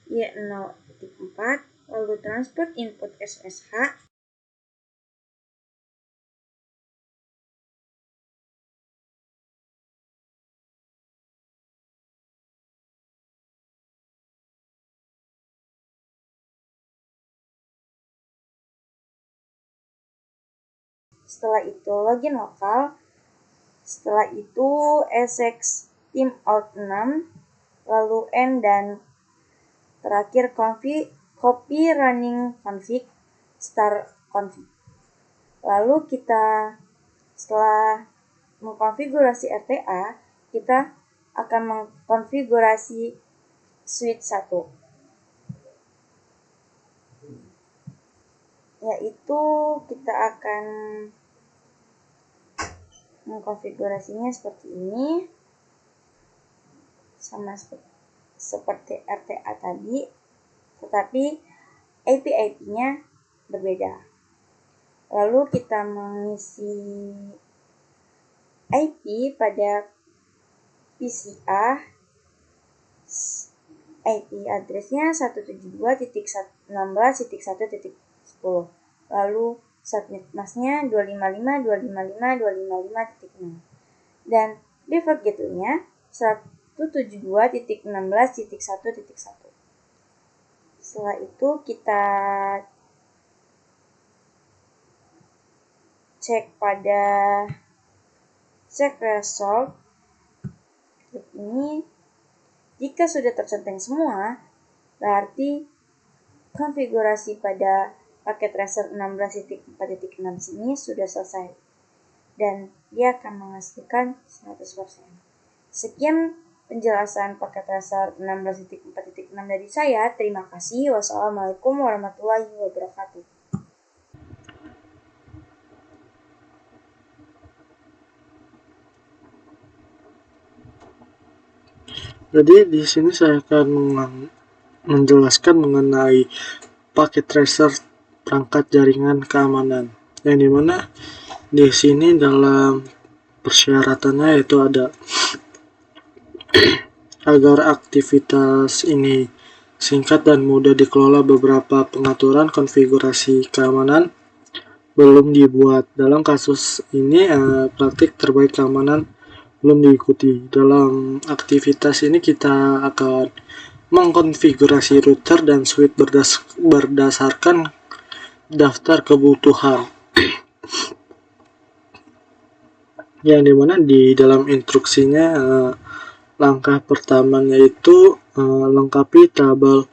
Y0.4, lalu transport input SSH, setelah itu login lokal, setelah itu sx timeout 6, lalu n, dan terakhir copy running config start config. Lalu kita setelah mengkonfigurasi RTA, kita akan mengkonfigurasi switch 1, yaitu kita akan mengkonfigurasinya seperti ini, sama seperti RTA tadi, tetapi IP-IP-nya berbeda. Lalu kita mengisi IP pada PCA, IP addressnya 172.16.1.10, lalu subnet masknya 255.255.255.6, dan default gateway-nya 172.16.1.1. Setelah itu kita cek pada check result. Klik ini. Jika sudah tercentang semua, berarti konfigurasi pada paket tracer 16.4.6 sini sudah selesai dan dia akan menghasilkan 100%. Sekian penjelasan paket tracer 16.4.6 dari saya. Terima kasih. Wassalamualaikum warahmatullahi wabarakatuh. Jadi di sini saya akan menjelaskan mengenai paket tracer perangkat jaringan keamanan, yang dimana di sini dalam persyaratannya yaitu ada agar aktivitas ini singkat dan mudah dikelola, beberapa pengaturan konfigurasi keamanan belum dibuat. Dalam kasus ini praktik terbaik keamanan belum diikuti. Dalam aktivitas ini kita akan mengkonfigurasi router dan switch berdasarkan daftar kebutuhan, yang dimana di dalam instruksinya langkah pertama yaitu lengkapi tabel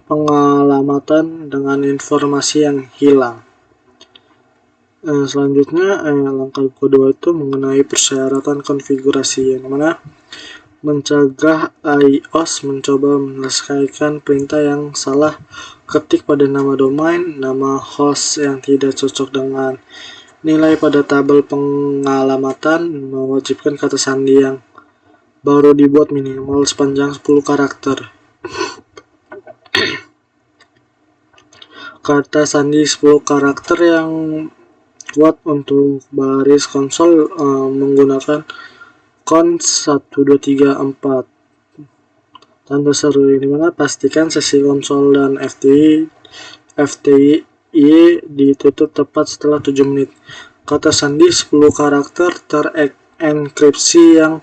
pengalamatan dengan informasi yang hilang. Selanjutnya langkah kedua itu mengenai persyaratan konfigurasi, yang mana mencegah iOS mencoba menyelesaikan perintah yang salah ketik pada nama domain, nama host yang tidak cocok dengan nilai pada tabel pengalamatan, mewajibkan kata sandi yang baru dibuat minimal sepanjang 10 karakter. Kata sandi 10 karakter yang kuat untuk baris konsol menggunakan cons 1234. Tanda seru, ini mana pastikan sesi konsol dan FTI ditutup tepat setelah 7 menit. Kata sandi 10 karakter terenkripsi yang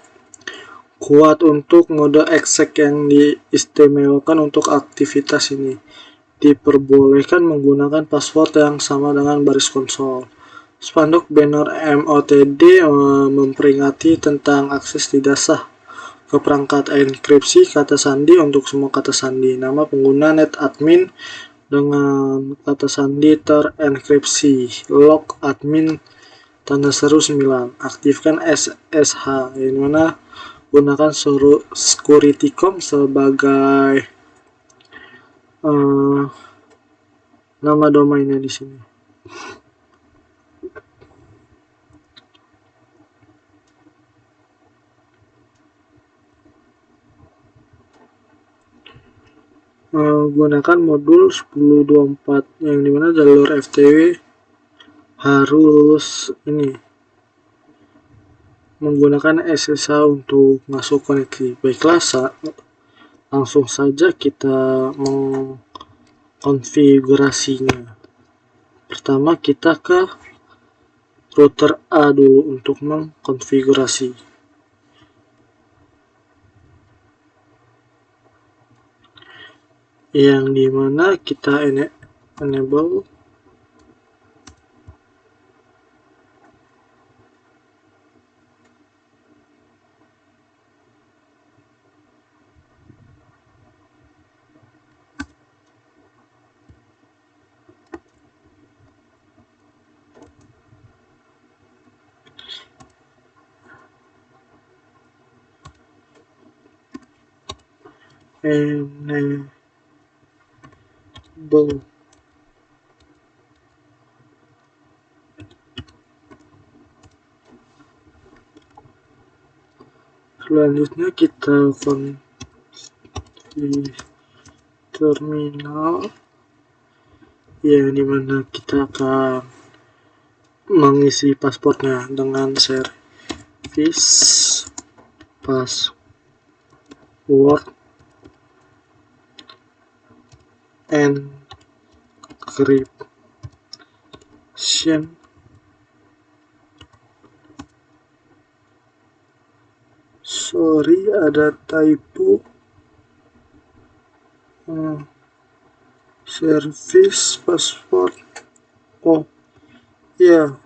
kuat untuk mode exec yang diistimewakan untuk aktivitas ini. Diperbolehkan menggunakan password yang sama dengan baris konsol. Spanduk banner MOTD memperingati tentang akses tidak sah ke perangkat enkripsi kata sandi untuk semua kata sandi. Nama pengguna netadmin dengan kata sandi terenkripsi. Log admin tanda seru 9. Aktifkan SSH, ini mana gunakan securitycom sebagai nama domainnya di sini. Gunakan modul 1024, yang dimana jalur FTW harus menggunakan SSH untuk masuk koneksi. Baiklah, langsung saja kita mengkonfigurasinya. Pertama kita ke router A dulu untuk mengkonfigurasi. Yang dimana kita enable enable. Selanjutnya kita di terminal yang dimana kita akan mengisi paspornya dengan servis password encryption. Sorry, ada typo. Service password. Oh, ya.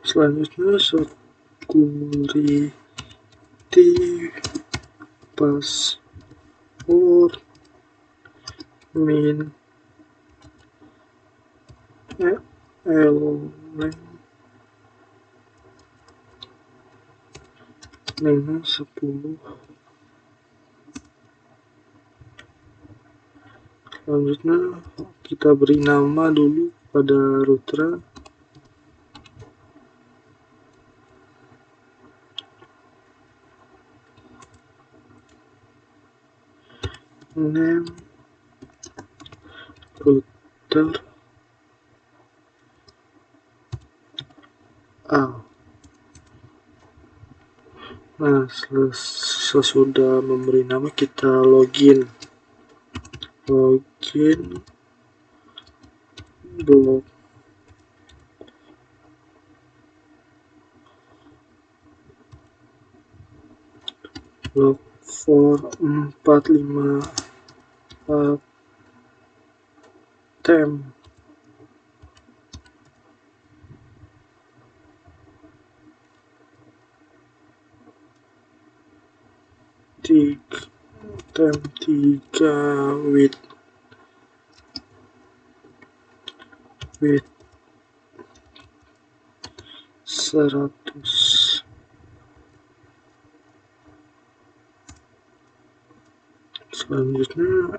Selanjutnya security password min element 10. Selanjutnya kita beri nama dulu pada router. Name router A. Nah, sesudah memberi nama kita login blog for 45 tem tiga with 100. Selanjutnya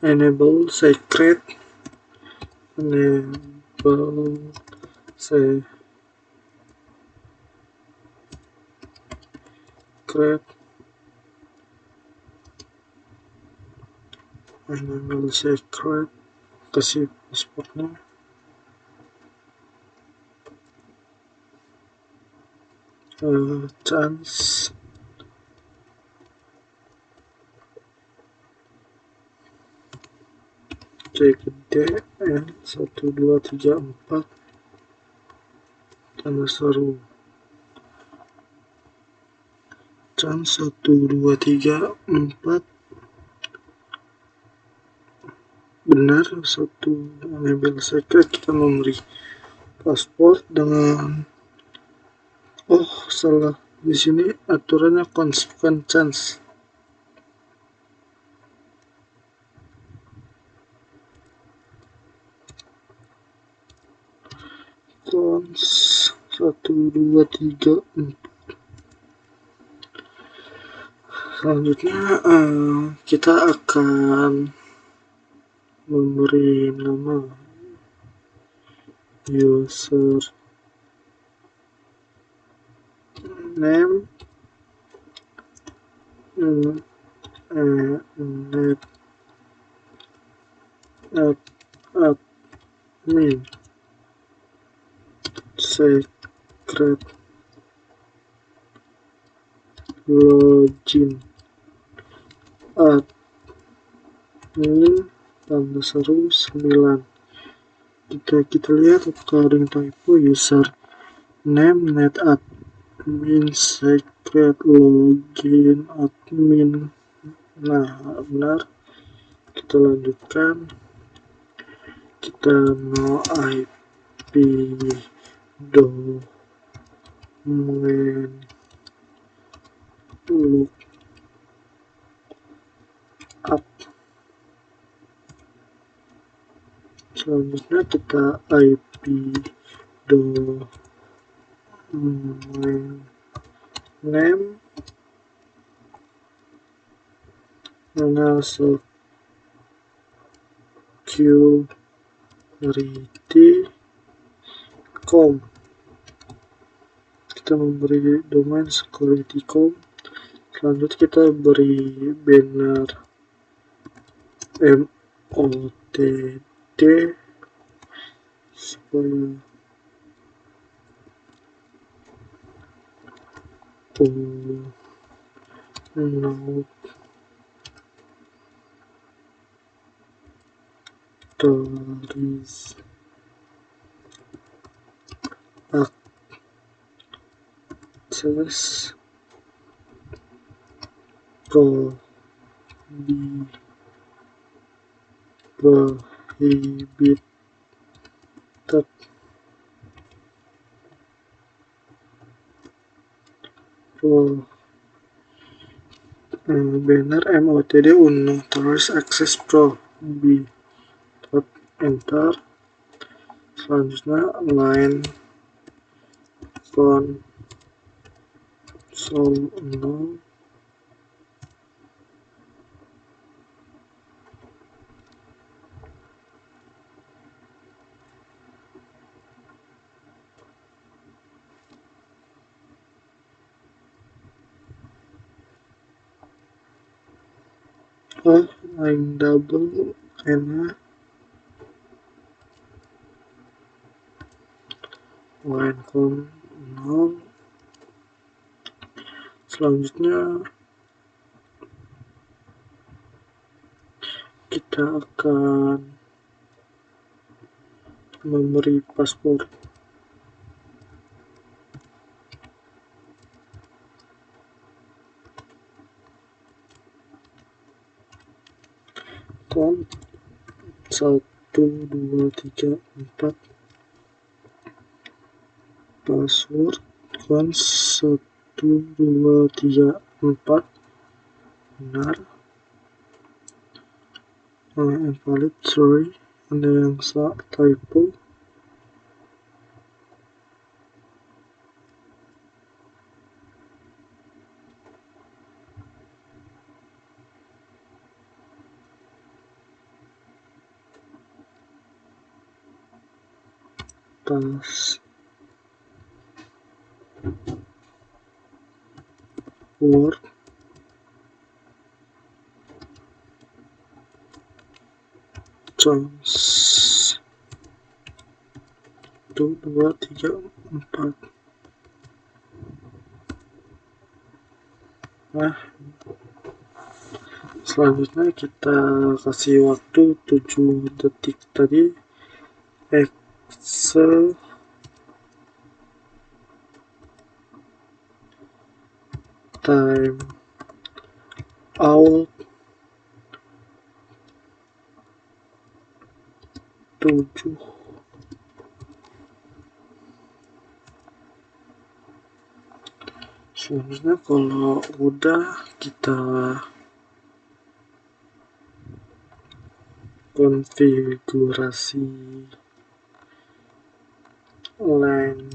enable secret kasih pasportnya. Chance CGDN 1234 tanda seru. Chance 1234 benar. Enable secret, kita memberi paspor dengan salah. Di sini aturannya constant chance. Cons 1234. Selanjutnya kita akan memberi nama user name admin secret login admin tanda seru 9. Kita lihat apakah ada yang typo. User name net admin secret login admin. Nah, benar. Kita lanjutkan. Kita no IP domain look up. Selanjutnya kita IP domain name mana security.com. Kita memberi domain security.com. Selanjutnya kita beri banner MOTD supaya notaris akses prohibited. Banner MOTD unauthorized access prohibited. Enter. Selanjutnya line console 0. Line double N, line con 0. Selanjutnya kita akan memberi password. Con 1 2 3 4. Password con 1 2 3 4. Benar. Invalid, sorry, ada yang typo. Password Jones 1 2 3 4. Nah, selanjutnya kita kasih waktu 7 detik tadi. Excel time out 7. Selanjutnya kalau udah kita konfigurasi line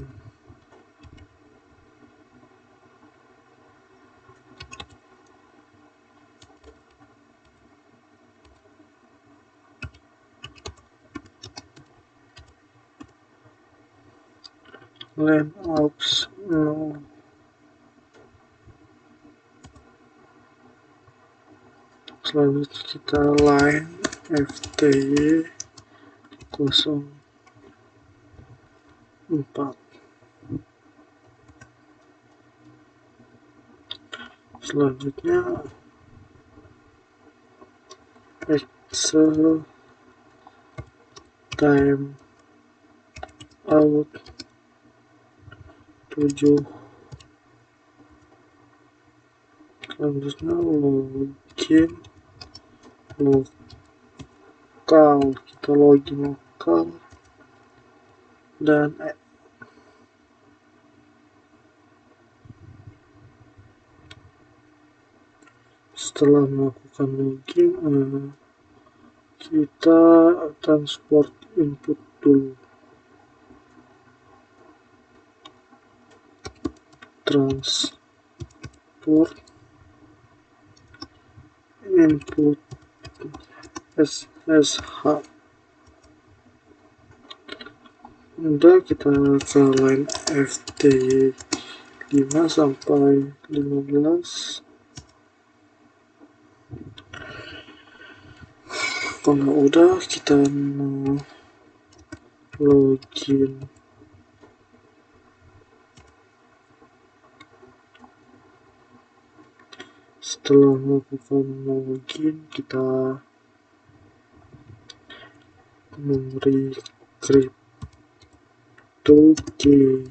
ops no. Selanjutnya kita line FTY 04. Selanjutnya Excel time out 7. Selanjutnya login lokal, kita login lokal dan setelah melakukan login kita transport input dulu, transport input SSH. Udah, kita ke line FTY 5 sampai 15. Kalau udah, kita login. Setelah melakukan login, kita memberi crypto key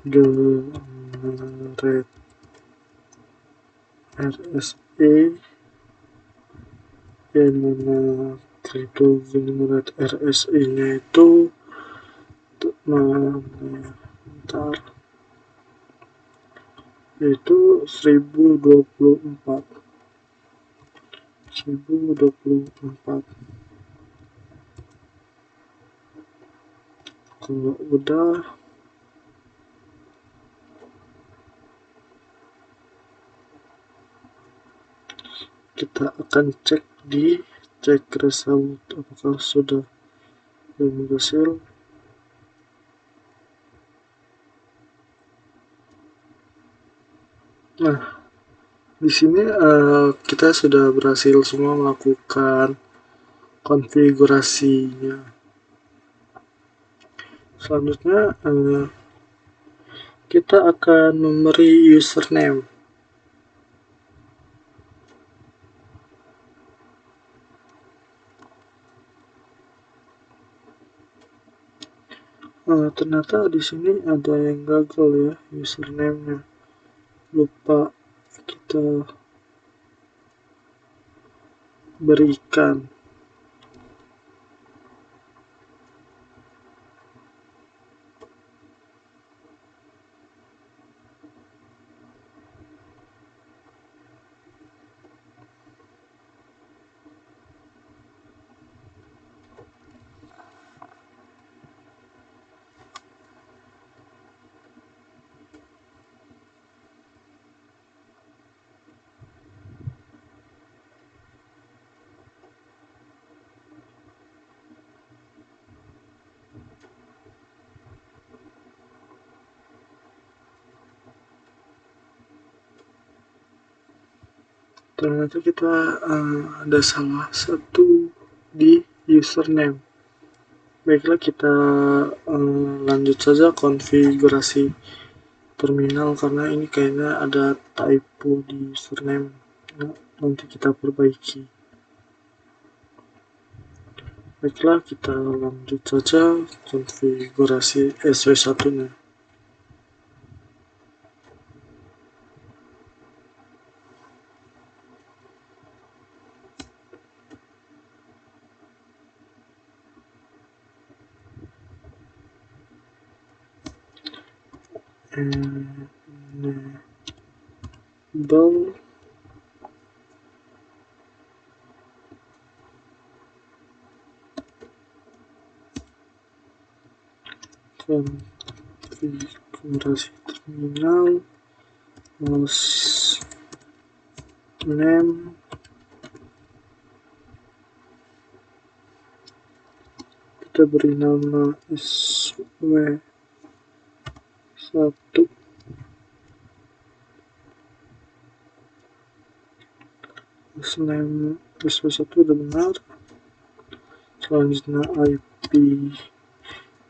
generate RSA, yang mana crypto generate RSA nya itu bentar, itu 1024. Kalau udah, kita akan cek di check result apakah sudah berhasil. Nah, di sini kita sudah berhasil semua melakukan konfigurasinya. Selanjutnya kita akan memberi username. Ternyata di sini ada yang gagal ya, username-nya. Lupa kita berikan. Ternyata kita ada salah satu di username. Baiklah, kita lanjut saja konfigurasi terminal karena ini kayaknya ada typo di username. Nanti kita perbaiki. Baiklah, kita lanjut saja konfigurasi SW1-nya. Enable konfigurasi terminal, host name, kita beri nama SW1. Username SW1 udah benar. Selanjutnya IP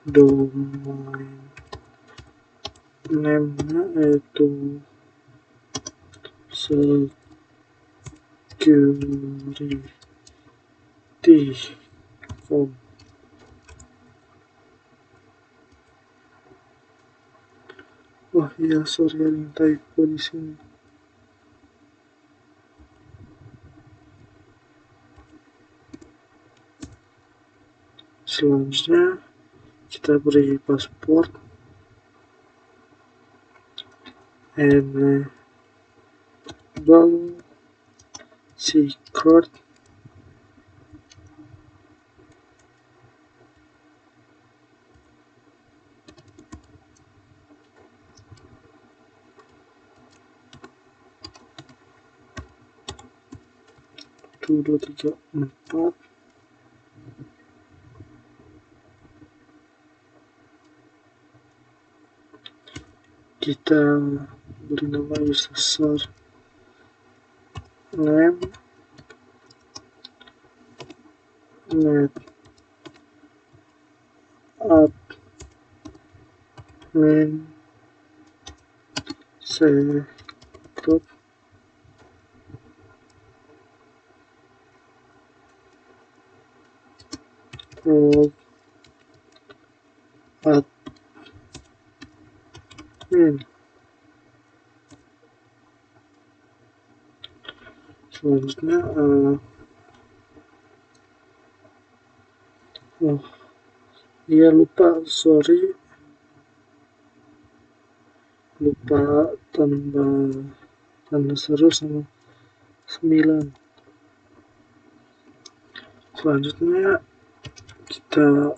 domain name-nya yaitu security form. Wah iya, sorry ada yang typo di sini. Selanjutnya kita beri password, enable secret, satu dua tiga empat. Kita beri nama user name, net admin secret, role admin. Selanjutnya iya lupa, sorry, lupa tambah tanda seru sama 9. Selanjutnya kita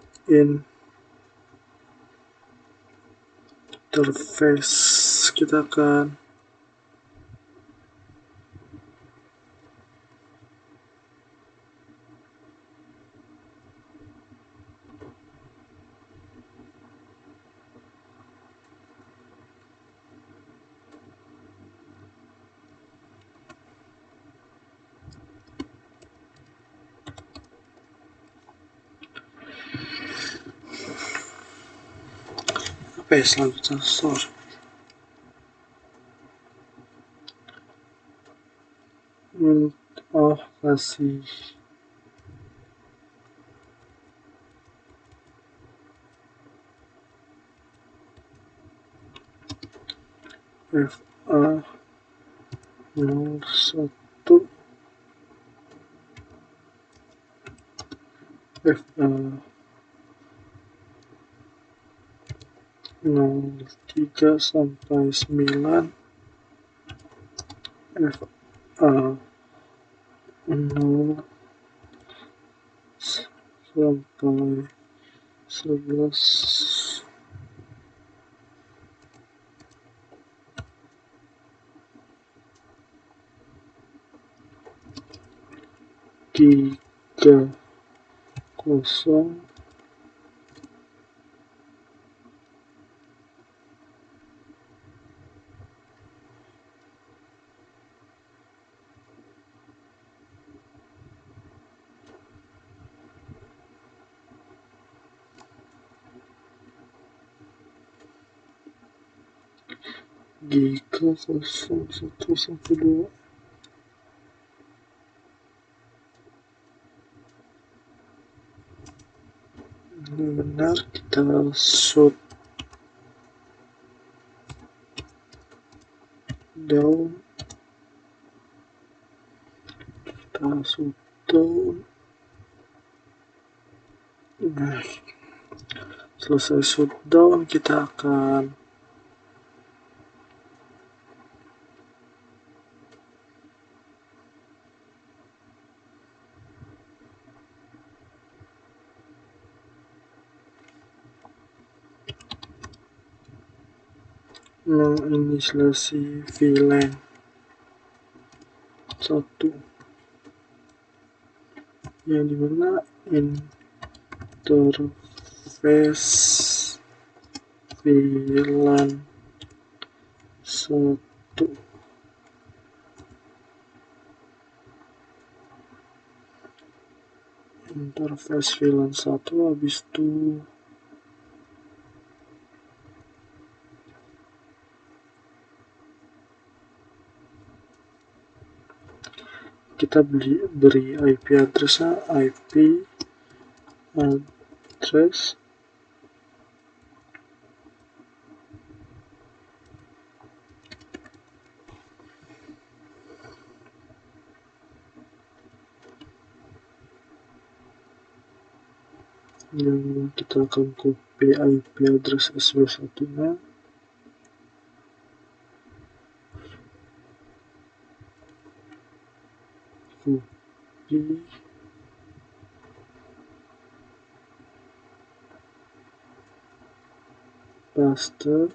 interface, kita akan apa ya selanjutnya, sorry. Kasih FA01 FA03 sampai 9, FA0 sampai 11, tiga kosong, giga 01 sampai 2. Ini benar, kita shut down, nah selesai shutdown kita akan menginisiasi VLAN 1 yang dimana interface VLAN 1 interface VLAN 1 habis itu kita beri IP address-nya IP address yang kita akan copy IP address SW1 nya copy paste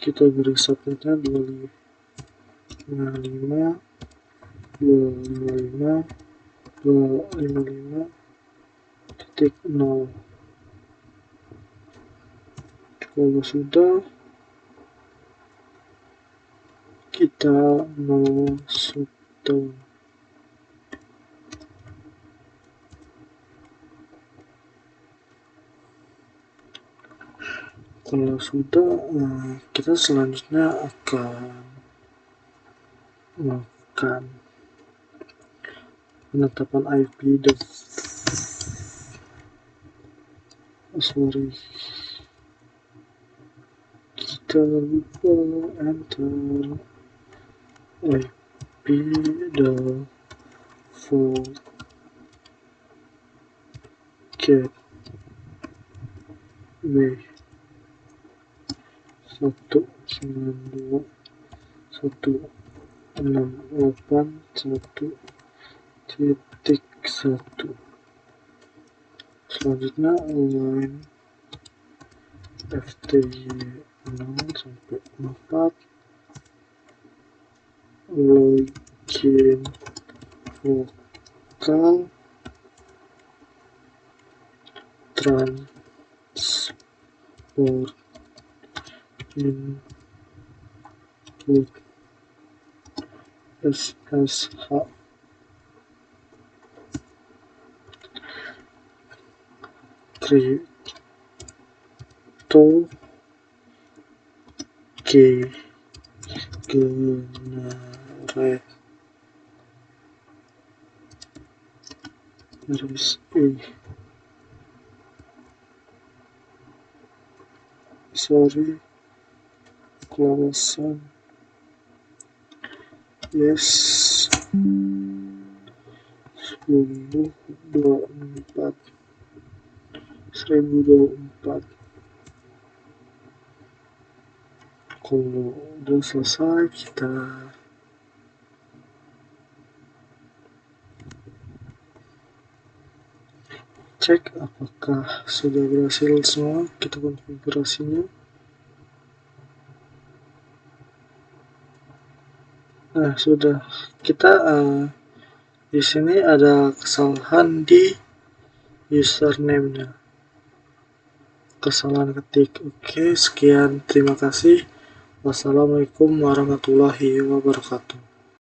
kita beri subnetnya 255.255.0. Kalau sudah, kita masukkan kalau sudah, kita selanjutnya akan melakukan penetapan IP kita lupa enter IP default gateway 192.168.1.1. Selanjutnya line FTY 0 sampai 4 login vokal transport input SSH crypto generate closing yes 1024 kalau udah selesai kita cek apakah sudah berhasil semua kita konfigurasinya. Nah, sudah. Kita di sini ada kesalahan di username-nya. Kesalahan ketik. Oke, sekian. Terima kasih. Wassalamualaikum warahmatullahi wabarakatuh.